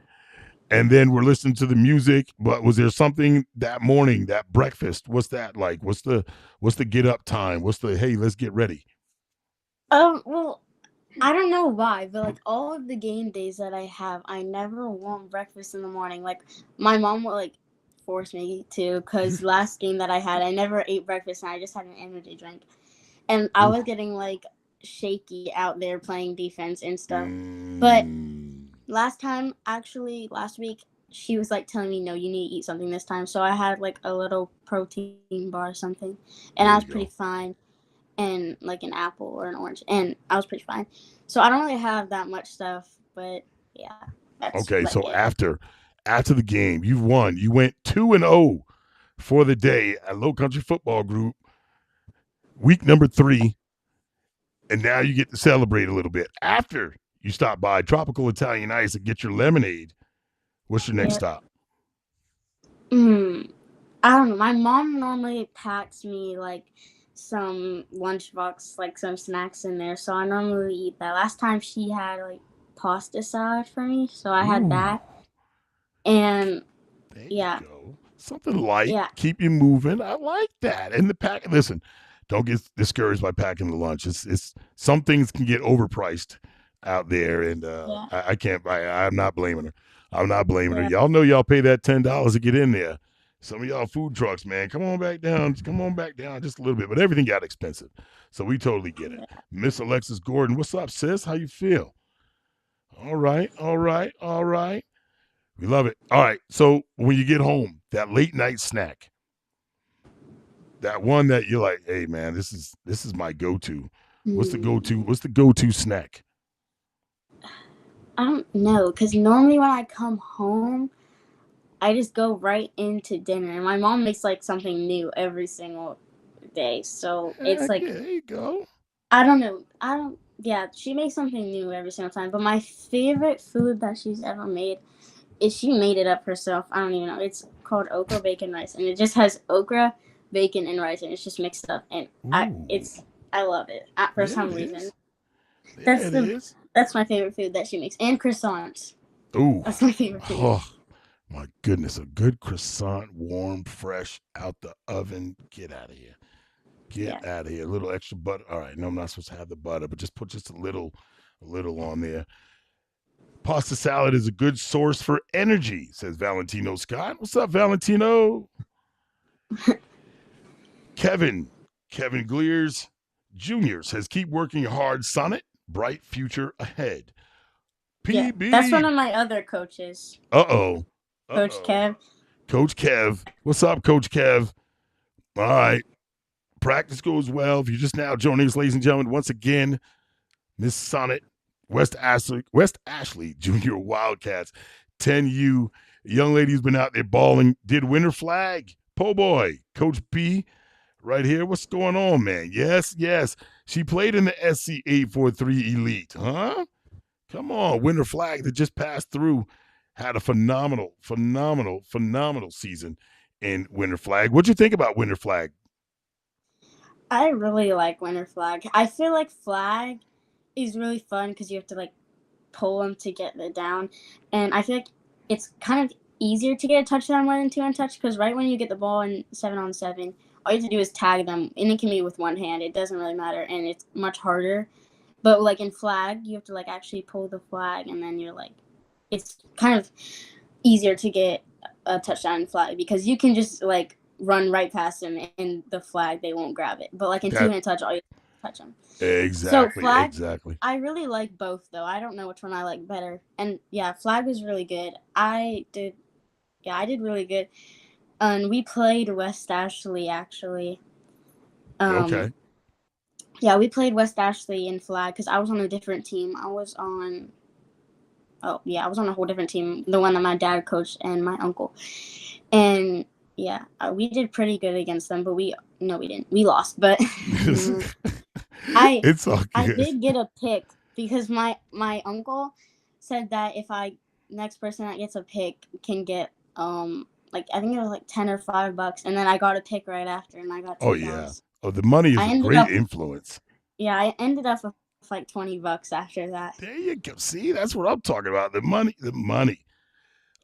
and then we're listening to the music. But was there something that morning, that breakfast? What's that like? What's the get up time? What's the hey, let's get ready? Well, I don't know why, but like all of the game days that I have, I never want breakfast in the morning. Like my mom will like force me to, because last game that I had, I never ate breakfast and I just had an energy drink, and I Ooh. was getting like shaky out there playing defense and stuff. But last week, she was like telling me, no, you need to eat something this time. So I had like a little protein bar or something, and There I you was pretty go. fine, and like an apple or an orange, and I was pretty fine. So I don't really have that much stuff, but yeah, that's Okay, like so it. after the game, you've won. You went 2-0 for the day at Low Country Football Group, week number 3, and now you get to celebrate a little bit. After you stop by Tropical Italian Ice and get your lemonade, what's your next Yeah. stop? I don't know. My mom normally packs me like some lunchbox, like some snacks in there, so I normally eat that. Last time she had like pasta salad for me, so I had Ooh, that. And there you yeah, go. Something light, yeah, keep you moving. I like that. And the pack. Listen, don't get discouraged by packing the lunch. It's some things can get overpriced out there, and yeah, I can't. I'm not blaming her. I'm not blaming her. yeah, Y'all know y'all pay that $10 to get in there. Some of y'all food trucks, man, come on back down. Come on back down just a little bit. But everything got expensive. So we totally get it. Miss Alexis Gordon, what's up, sis? How you feel? All right, all right, all right. We love it. All right. So when you get home, that late night snack, that one that you're like, hey man, this is my go-to. What's the go-to? What's the go-to snack? I don't know, because normally when I come home, I just go right into dinner. And my mom makes like something new every single day. So it's Heck like, yeah, there you go. I don't know. Yeah, she makes something new every single time. But my favorite food that she's ever made is she made it up herself. I don't even know. It's called okra bacon rice. And it just has okra, bacon, and rice. And it's just mixed up. And Ooh. I love it for There some it reason. is. There That's it the is. that's my favorite food that she makes. And croissants. Ooh. That's my favorite food. Oh, my goodness. A good croissant, warm, fresh, out the oven. Get out of here. Get out of here. A little extra butter. All right. No, I'm not supposed to have the butter, but just put just a little on there. Pasta salad is a good source for energy, says Valentino Scott. What's up, Valentino? Kevin Glears Jr. says, keep working hard, Sonnet. Bright future ahead. Yeah, PB. that's one of my other coaches. Uh-oh. Coach Kev. Coach Kev. What's up, Coach Kev? All right. Practice goes well. If you're just now joining us, ladies and gentlemen, once again, Miss Sonnet, West Ashley Junior Wildcats, 10U. Young lady's been out there balling. Did winter flag. Po' boy. Coach P right here. What's going on, man? Yes. She played in the SC 843 Elite. Huh? Come on. Winter flag that just passed through. Had a phenomenal season in winter flag. What'd you think about winter flag? I really like winter flag. I feel like flag is really fun because you have to like pull them to get it down, and I feel like it's kind of easier to get a touchdown more than 2-on-touch because right when you get the ball in 7-on-7, all you have to do is tag them, and it can be with one hand. It doesn't really matter, and it's much harder. But like in flag, you have to like actually pull the flag, and then you're like, it's kind of easier to get a touchdown in flag because you can just like run right past them and the flag, they won't grab it. But like in 2-hand touch, all you touch them. Exactly. So flag, exactly. I really like both though. I don't know which one I like better. And yeah, flag was really good. I did really good. And we played West Ashley actually. Okay. Yeah, we played West Ashley in flag because I was on a different team. I was on a whole different team, the one that my dad coached and my uncle. And yeah, we did pretty good against them, but we didn't. We lost, but it's all good. I did get a pick because my uncle said that if next person that gets a pick can get like I think it was like $10 or $5, and then I got a pick right after, and I got $2. Oh yeah. Oh, the money is a great influence. Yeah, I ended up with like $20 after that. There you go. See, that's what I'm talking about. The money.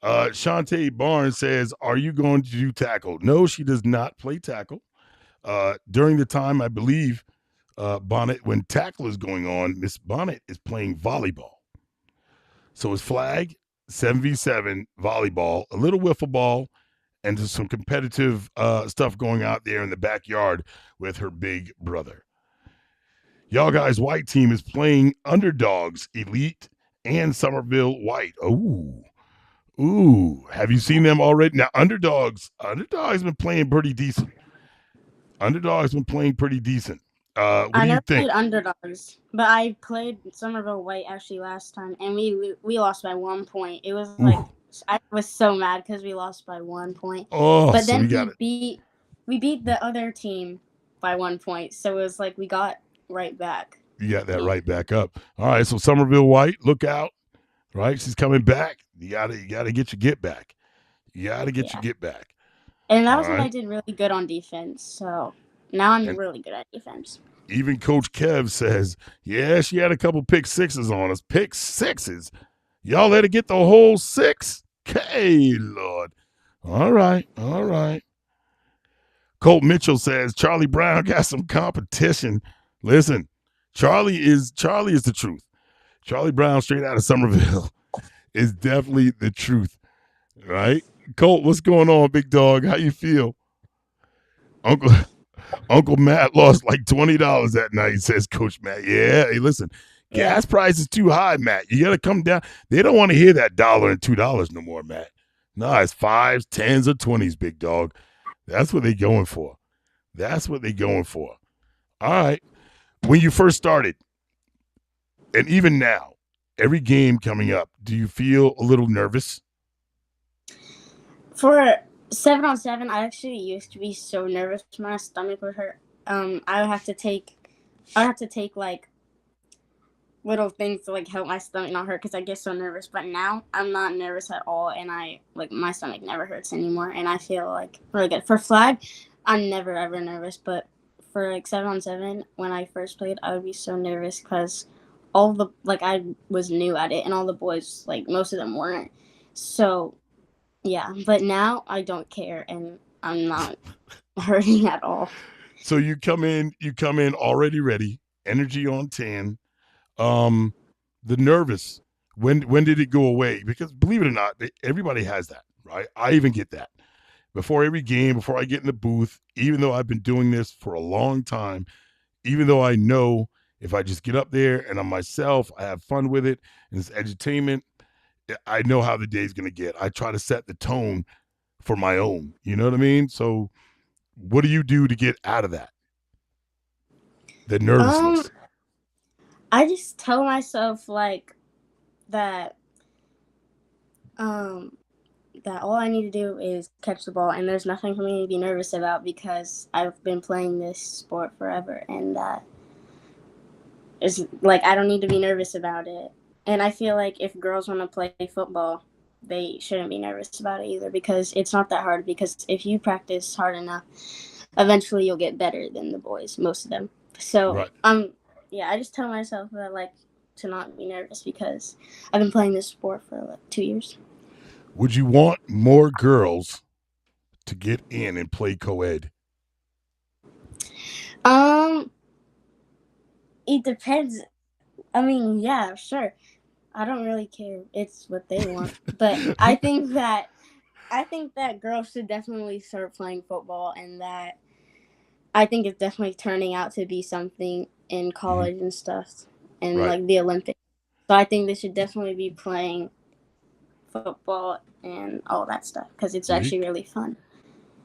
Shantae Barnes says, are you going to do tackle? No, she does not play tackle. During the time, I believe, Bonnet, when tackle is going on, Miss Bonnet is playing volleyball. So it's flag, 7v7 volleyball, a little wiffle ball, and just some competitive stuff going out there in the backyard with her big brother. Y'all guys' white team is playing Underdogs Elite and Somerville White. Ooh. Have you seen them already? Now, Underdogs been playing pretty decent. What do I you think? played Underdogs, but I played Somerville White actually last time, and we lost by 1 point. It was like I was so mad because we lost by 1 point. Oh, but so then we beat the other team by 1 point, so it was like we got right back. You got that right back up. All right, so Somerville White, look out. Right, she's coming back. You gotta get your get back. Your get back. And that was when I did really good on defense. So now I'm really good at defense. Even Coach Kev says, yeah, she had a couple pick sixes on us. Pick sixes. Y'all let her get the whole 6? Okay, Lord. All right. Colt Mitchell says, Charlie Brown got some competition. Listen, Charlie is the truth. Charlie Brown, straight out of Somerville, is definitely the truth, right? Colt, what's going on, big dog? How you feel? Uncle Uncle Matt lost like $20 that night, says Coach Matt. Yeah, hey, listen, Yeah. gas price is too high, Matt. You gotta come down. They don't want to hear that dollar and $2 no more, Matt. No, it's fives, tens, or 20s, big dog. That's what they going for. That's what they going for. All right. When you first started, and even now, every game coming up, do you feel a little nervous? For 7-on-7, I actually used to be so nervous my stomach would hurt. I would have to take like little things to like help my stomach not hurt because I get so nervous. But now I'm not nervous at all, and I like my stomach never hurts anymore, and I feel like really good. For flag, I'm never ever nervous, but for like 7-on-7, when I first played, I would be so nervous because all the like I was new at it, and all the boys like most of them weren't. So yeah, but now I don't care, and I'm not hurting at all. So you come in already ready, energy on 10. Um, the nervous. When did it go away? Because believe it or not, everybody has that, right? I even get that. Before every game, before I get in the booth, even though I've been doing this for a long time, even though I know if I just get up there and I'm myself, I have fun with it, and it's entertainment, I know how the day's gonna get. I try to set the tone for my own. You know what I mean? So what do you do to get out of that? The Um, nervousness. I just tell myself like that um that all I need to do is catch the ball, and there's nothing for me to be nervous about because I've been playing this sport forever, and it's like I don't need to be nervous about it. And I feel like if girls want to play football, they shouldn't be nervous about it either because it's not that hard. Because if you practice hard enough, eventually you'll get better than the boys, most of them. So Right. yeah, I just tell myself that like to not be nervous because I've been playing this sport for like 2 years. Would you want more girls to get in and play co-ed? Um, it depends. I mean, yeah, sure. I don't really care. It's what they want, but I think that girls should definitely start playing football, and that I think it's definitely turning out to be something in Mhm. college and stuff, and Right. like the Olympics. So I think they should definitely be playing football and all that stuff because it's There you, actually really fun.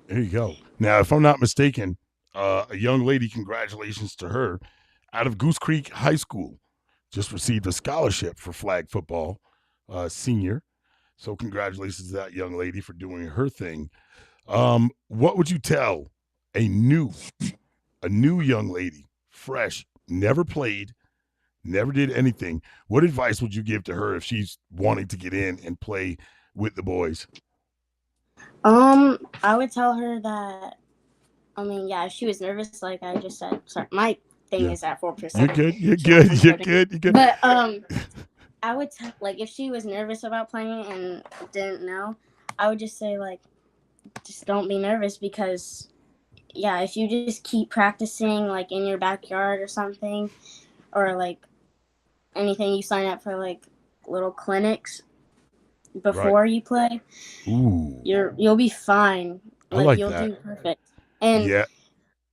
there you go. Now, if I'm not mistaken, a young lady, congratulations to her, out of Goose Creek High School, just received a scholarship for flag football, senior. So congratulations to that young lady for doing her thing. What would you tell a new a new young lady, fresh, never played, never did anything? What advice would you give to her if she's wanting to get in and play with the boys? I would tell her that. I mean, yeah, if she was nervous, like I just said. Sorry, my thing Yeah, is at you're 4%. good. You're She knows I'm good. You're recording. good. You're good. But I would like if she was nervous about playing and didn't know, I would just say like, just don't be nervous because yeah, if you just keep practicing like in your backyard or something, or like anything, you sign up for like little clinics Right. before you play, Ooh, you'll be fine. I Like like you'll that. do perfect. And Yeah.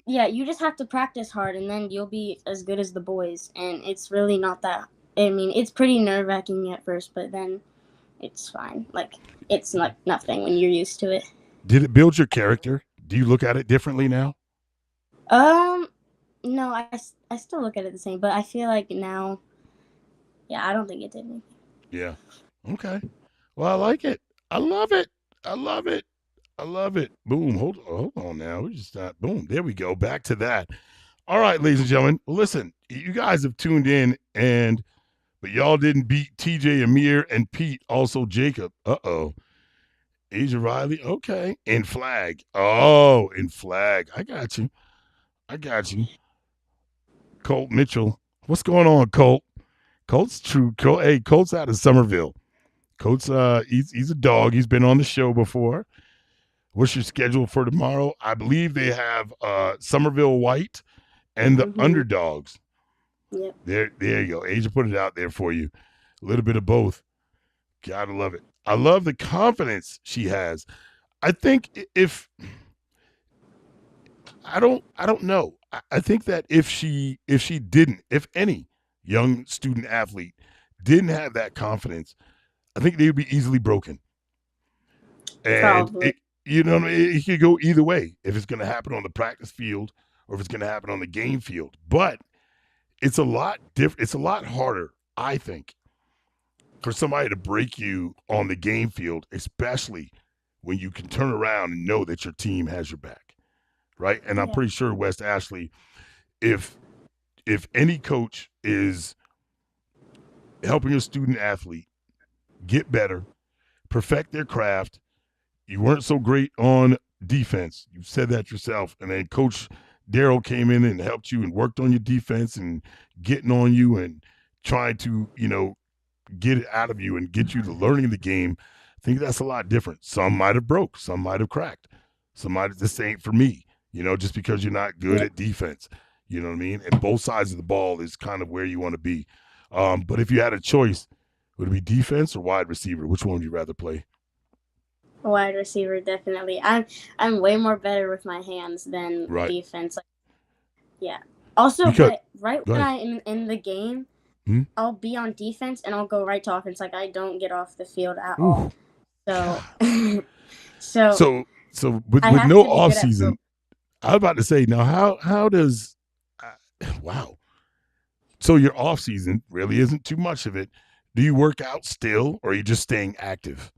yeah, you just have to practice hard, and then you'll be as good as the boys. And it's really not that. I mean, it's pretty nerve wracking at first, but then it's fine. Like it's like nothing when you're used to it. Did it build your character? Do you look at it differently now? Um, no, I still look at it the same, but I feel like now, yeah, I don't think it did anything. Yeah. Okay. Well, I like it. I love it. I love it. I love it. Boom. Hold on now. We just not boom. There we go. Back to that. All right, ladies and gentlemen. Listen, you guys have tuned in and but y'all didn't beat TJ Amir and Pete, also Jacob. Uh-oh. Asia Riley. Okay. In flag. Oh, in flag. I got you. I got you. Colt Mitchell. What's going on, Colt? Colt's true. Hey, Colt's out of Somerville. Colt's he's a dog. He's been on the show before. What's your schedule for tomorrow? I believe they have Somerville White and the Mhm. underdogs. Yep. There you go. Asia put it out there for you. A little bit of both. Gotta love it. I love the confidence she has. I think if I don't know. I think that if she didn't, if any young student athlete didn't have that confidence, I think they would be easily broken. And Probably. you know, it could go either way if it's going to happen on the practice field or if it's going to happen on the game field. But it's a lot different. It's a lot harder, I think, for somebody to break you on the game field, especially when you can turn around and know that your team has your back, right? And I'm Yeah. pretty sure West Ashley, if any coach is helping a student athlete get better, perfect their craft, you weren't so great on defense. You said that yourself, and then Coach Daryl came in and helped you and worked on your defense and getting on you and trying to, get it out of you and get you to learning the game. I think that's a lot different. Some might have broke, some might have cracked. Some might have, this ain't for me, just because you're not good Yeah. at defense. You know what I mean? And both sides of the ball is kind of where you want to be. But if you had a choice, would it be defense or wide receiver? Which one would you rather play? Wide receiver, definitely. I'm way more better with my hands than Right. defense. Like, yeah. Also, Because but right go when ahead. I'm in the game, Hmm? I'll be on defense and I'll go right to offense. Like I don't get off the field at all. Ooh. So, God. so So I with have no to be off good at season, football. I was about to say now how does wow. So your off season really isn't too much of it. Do you work out still, or are you just staying active?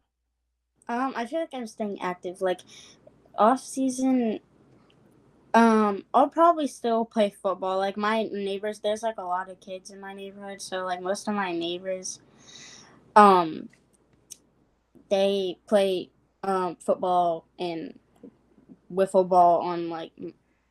I feel like I'm staying active. Like off season, I'll probably still play football. Like my neighbors, there's like a lot of kids in my neighborhood, so like most of my neighbors, um, they play football and wiffle ball on like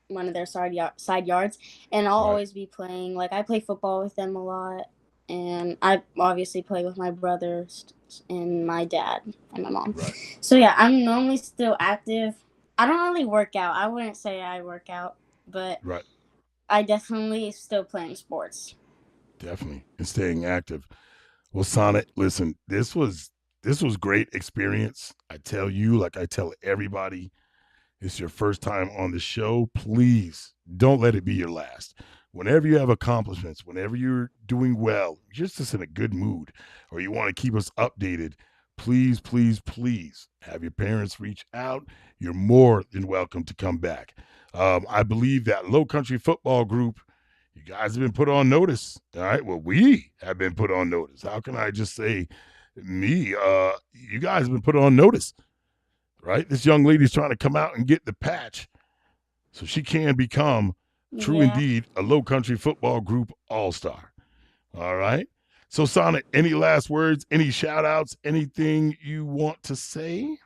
one of their side yards, and I'll Right. always be playing. Like I play football with them a lot, and I obviously play with my brothers and my dad and my mom. Right. So yeah, I'm normally still active. I don't really work out. I wouldn't say I work out, but Right. I definitely still playing sports. Definitely. And staying active. Well, Sonnet, listen, this was great experience. I tell you, like I tell everybody, it's your first time on the show. Please don't let it be your last. Whenever you have accomplishments, whenever you're doing well, you're just in a good mood, or you want to keep us updated, please, please, please have your parents reach out. You're more than welcome to come back. I believe that Low Country Football Group, you guys have been put on notice. All right. Well, we have been put on notice. How can I just say me? You guys have been put on notice, right? This young lady's trying to come out and get the patch so she can become true Yeah. indeed a Low Country Football Group all-star. All right. So Sonic, any last words, any shout outs, anything you want to say?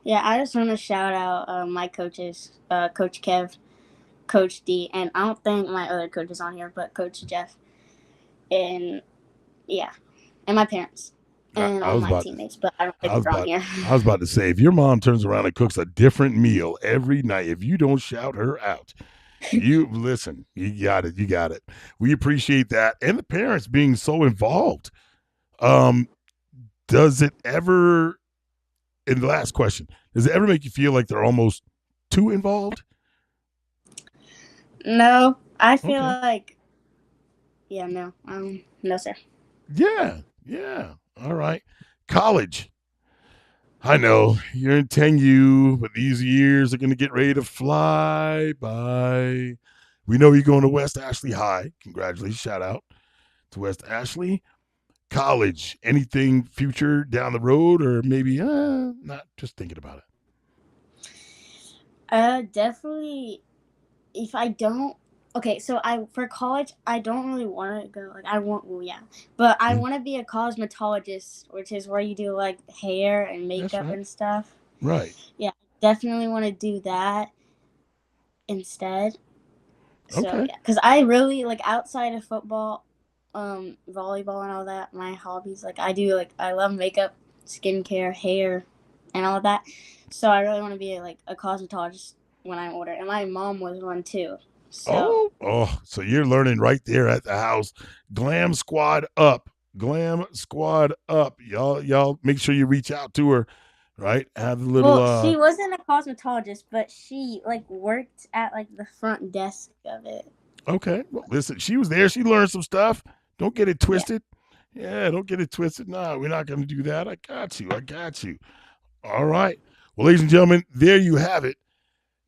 Yeah, I just want to shout out my coaches, Coach Kev, Coach D, and I don't think my other coach is on here, but Coach Jeff, and yeah, and my parents, and I all was my about teammates, but I don't I think was they're on about here. I was about to say, if your mom turns around and cooks a different meal every night, if you don't shout her out, you listen, you got it, you got it. We appreciate that. And the parents being so involved. Um, does it ever, and the last question, does it ever make you feel like they're almost too involved? No, I feel Okay. like, yeah, no, sir. Yeah, yeah. All right. College. I know you're in 10U, but these years are going to get ready to fly by. We know you're going to West Ashley High. Congratulations. Shout out to West Ashley. College. Anything future down the road, or maybe not just thinking about it? Definitely. If I don't, okay, so I for college I don't really want to go. Like I want, well, yeah, but I Hmm? want to be a cosmetologist, which is where you do like hair and That's makeup right. and stuff. Right. Yeah, definitely want to do that instead. So Okay. yeah, because I really like outside of football, volleyball and all that. My hobbies, like I do, like I love makeup, skincare, hair, and all of that. So I really want to be like a cosmetologist when I'm older, and my mom was one too. So Oh, so you're learning right there at the house. Glam Squad up. Glam Squad Up. Y'all make sure you reach out to her, right? Have a little Well, she wasn't a cosmetologist, but she like worked at like the front desk of it. Okay. Well, listen, she was there. She learned some stuff. Don't get it Yeah. twisted. Yeah, don't get it twisted. No, we're not going to do that. I got you. All right. Well, ladies and gentlemen, there you have it.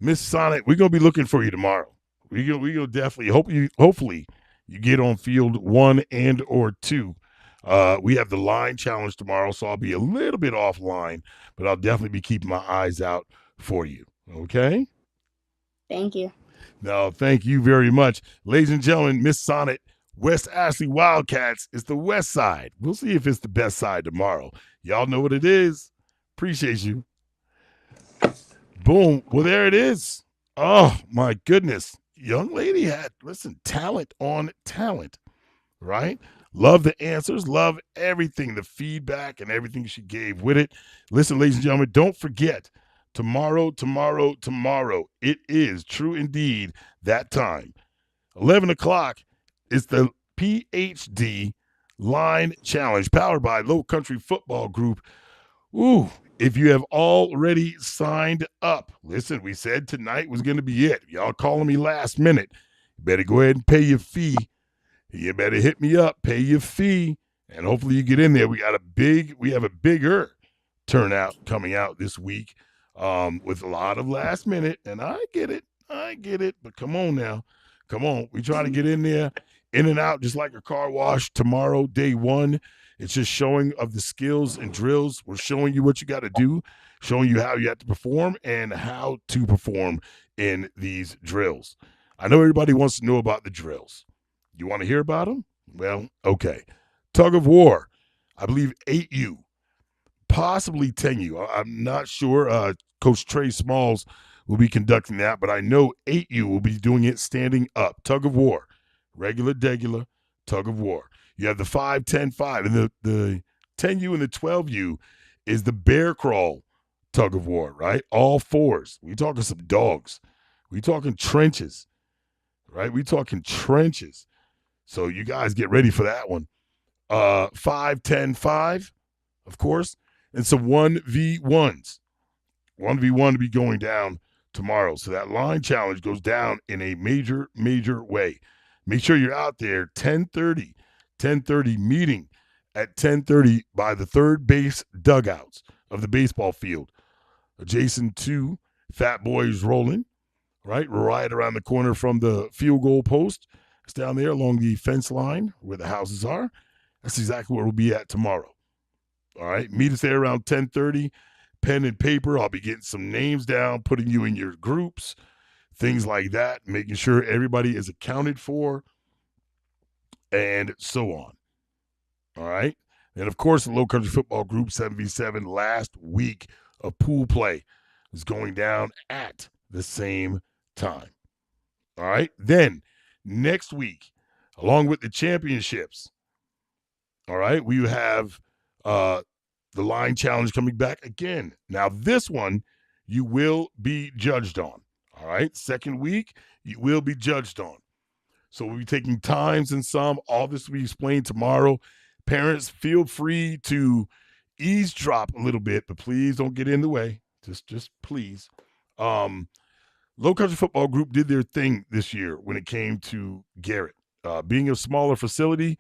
Miss Sonnet, we're going to be looking for you tomorrow. We're gonna definitely hopefully you get on field 1 and or 2. We have the line challenge tomorrow, so I'll be a little bit offline, but I'll definitely be keeping my eyes out for you. Okay? Thank you. No, thank you very much. Ladies and gentlemen, Miss Sonnet, West Ashley Wildcats is the west side. We'll see if it's the best side tomorrow. Y'all know what it is. Appreciate you. Boom. Well, there it is. Oh, my goodness. Young lady had, listen, talent on talent, right? Love the answers, love everything, the feedback and everything she gave with it. Listen, ladies and gentlemen, don't forget tomorrow, it is true indeed that time. 11 o'clock is the PhD Line Challenge powered by Low Country Football Group. Ooh, if you have already signed up, listen, we said tonight was going to be it. Y'all calling me last minute. You better go ahead and pay your fee. You better hit me up, pay your fee, and hopefully you get in there. We have a bigger turnout coming out this week with a lot of last minute, and I get it, but come on now. Come on. We try to get in there, in and out, just like a car wash tomorrow, day 1. It's just showing of the skills and drills. We're showing you what you got to do, showing you how you have to perform and how to perform in these drills. I know everybody wants to know about the drills. You want to hear about them? Well, okay. Tug of war, I believe 8U, possibly 10U. I'm not sure. Coach Trey Smalls will be conducting that, but I know 8U will be doing it standing up. Tug of war, regular, tug of war. You have the 5, 10, 5, and the 10U and the 12U is the bear crawl tug of war, right? All fours. We talking some dogs. We talking trenches, right? We talking trenches. So you guys get ready for that one. 5, 10, 5, of course, and some 1v1s. 1v1 to be going down tomorrow. So that line challenge goes down in a major way. Make sure you're out there 10:30 meeting at 10:30 by the third base dugouts of the baseball field. Adjacent to Fat Boys Rolling, right around the corner from the field goal post. It's down there along the fence line where the houses are. That's exactly where we'll be at tomorrow. All right, meet us there around 10:30. Pen and paper. I'll be getting some names down, putting you in your groups, things like that, making sure everybody is accounted for, and so on. All right. And of course, the Low Country Football Group 7v7 last week of pool play is going down at the same time. All right. Then next week, along with the championships, all right, we have the line challenge coming back again. Now, this one you will be judged on. All right. Second week, you will be judged on. So we'll be taking times and some. All this will be explained tomorrow. Parents, feel free to eavesdrop a little bit, but please don't get in the way. Just please. Low Country Football Group did their thing this year when it came to Garrett. Being a smaller facility,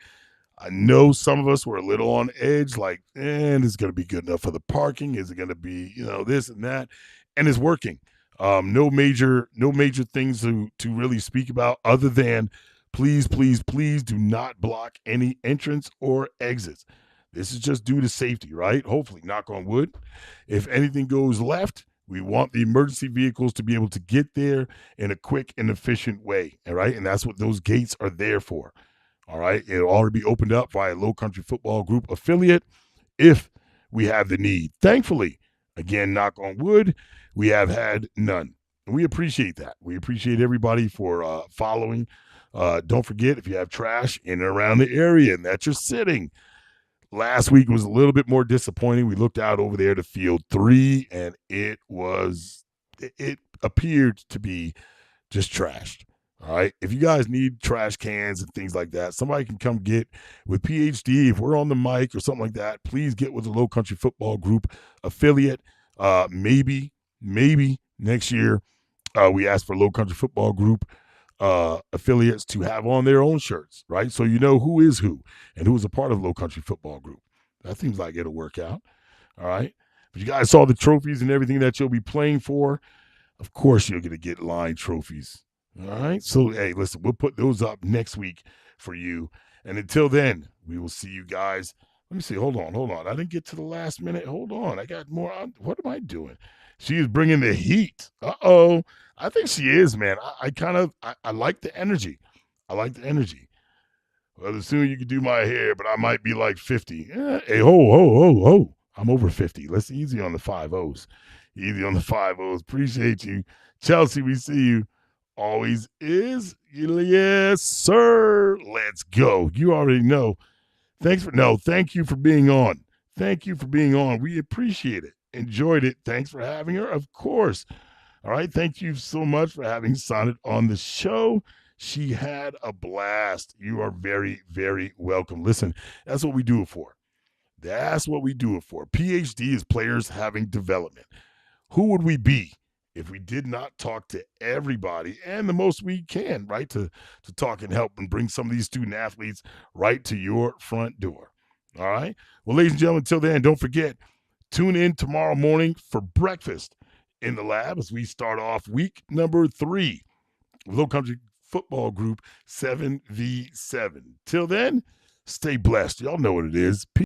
I know some of us were a little on edge, like, is it going to be good enough for the parking? Is it going to be, this and that? And it's working. No major things to really speak about other than please do not block any entrance or exits. This is just due to safety, right? Hopefully, knock on wood. If anything goes left, we want the emergency vehicles to be able to get there in a quick and efficient way, all right? And that's what those gates are there for, all right? It'll already be opened up by a Low Country Football Group affiliate if we have the need. Thankfully, again, knock on wood, we have had none. And we appreciate that. We appreciate everybody for following. Don't forget, if you have trash in and around the area and that you're sitting, last week was a little bit more disappointing. We looked out over there to field 3, and it appeared to be just trashed. All right. If you guys need trash cans and things like that, somebody can come get with PhD. If we're on the mic or something like that, please get with the Low Country Football Group affiliate. Maybe next year, we ask for Low Country Football Group affiliates to have on their own shirts, right? So you know who is who and who is a part of Low Country Football Group. That seems like it'll work out. All right. But you guys saw the trophies and everything that you'll be playing for. Of course, you're going to get line trophies. All right. So, hey, listen, we'll put those up next week for you. And until then, we will see you guys. Let me see. Hold on. I didn't get to the last minute. Hold on. I got more. What am I doing? She is bringing the heat. Uh-oh. I think she is, man. I like the energy. I like the energy. Well, the sooner you can do my hair, but I might be like 50. Hey, ho. I'm over 50. Let's easy on the 5-0s. Easy on the 5-0s. Appreciate you. Chelsea, we see you. Always is. Yes, sir. Let's go. You already know. Thank you for being on. Thank you for being on. We appreciate it. Enjoyed it. Thanks for having her. Of course. All right. Thank you so much for having Sonnet on the show. She had a blast. You are very, very welcome. Listen, that's what we do it for. That's what we do it for. PhD is players having development. Who would we be if we did not talk to everybody and the most we can, right? To talk and help and bring some of these student athletes right to your front door. All right. Well, ladies and gentlemen, until then, don't forget, tune in tomorrow morning for breakfast in the lab as we start off week number 3 of Low Country Football Group 7v7. Till then, stay blessed. Y'all know what it is.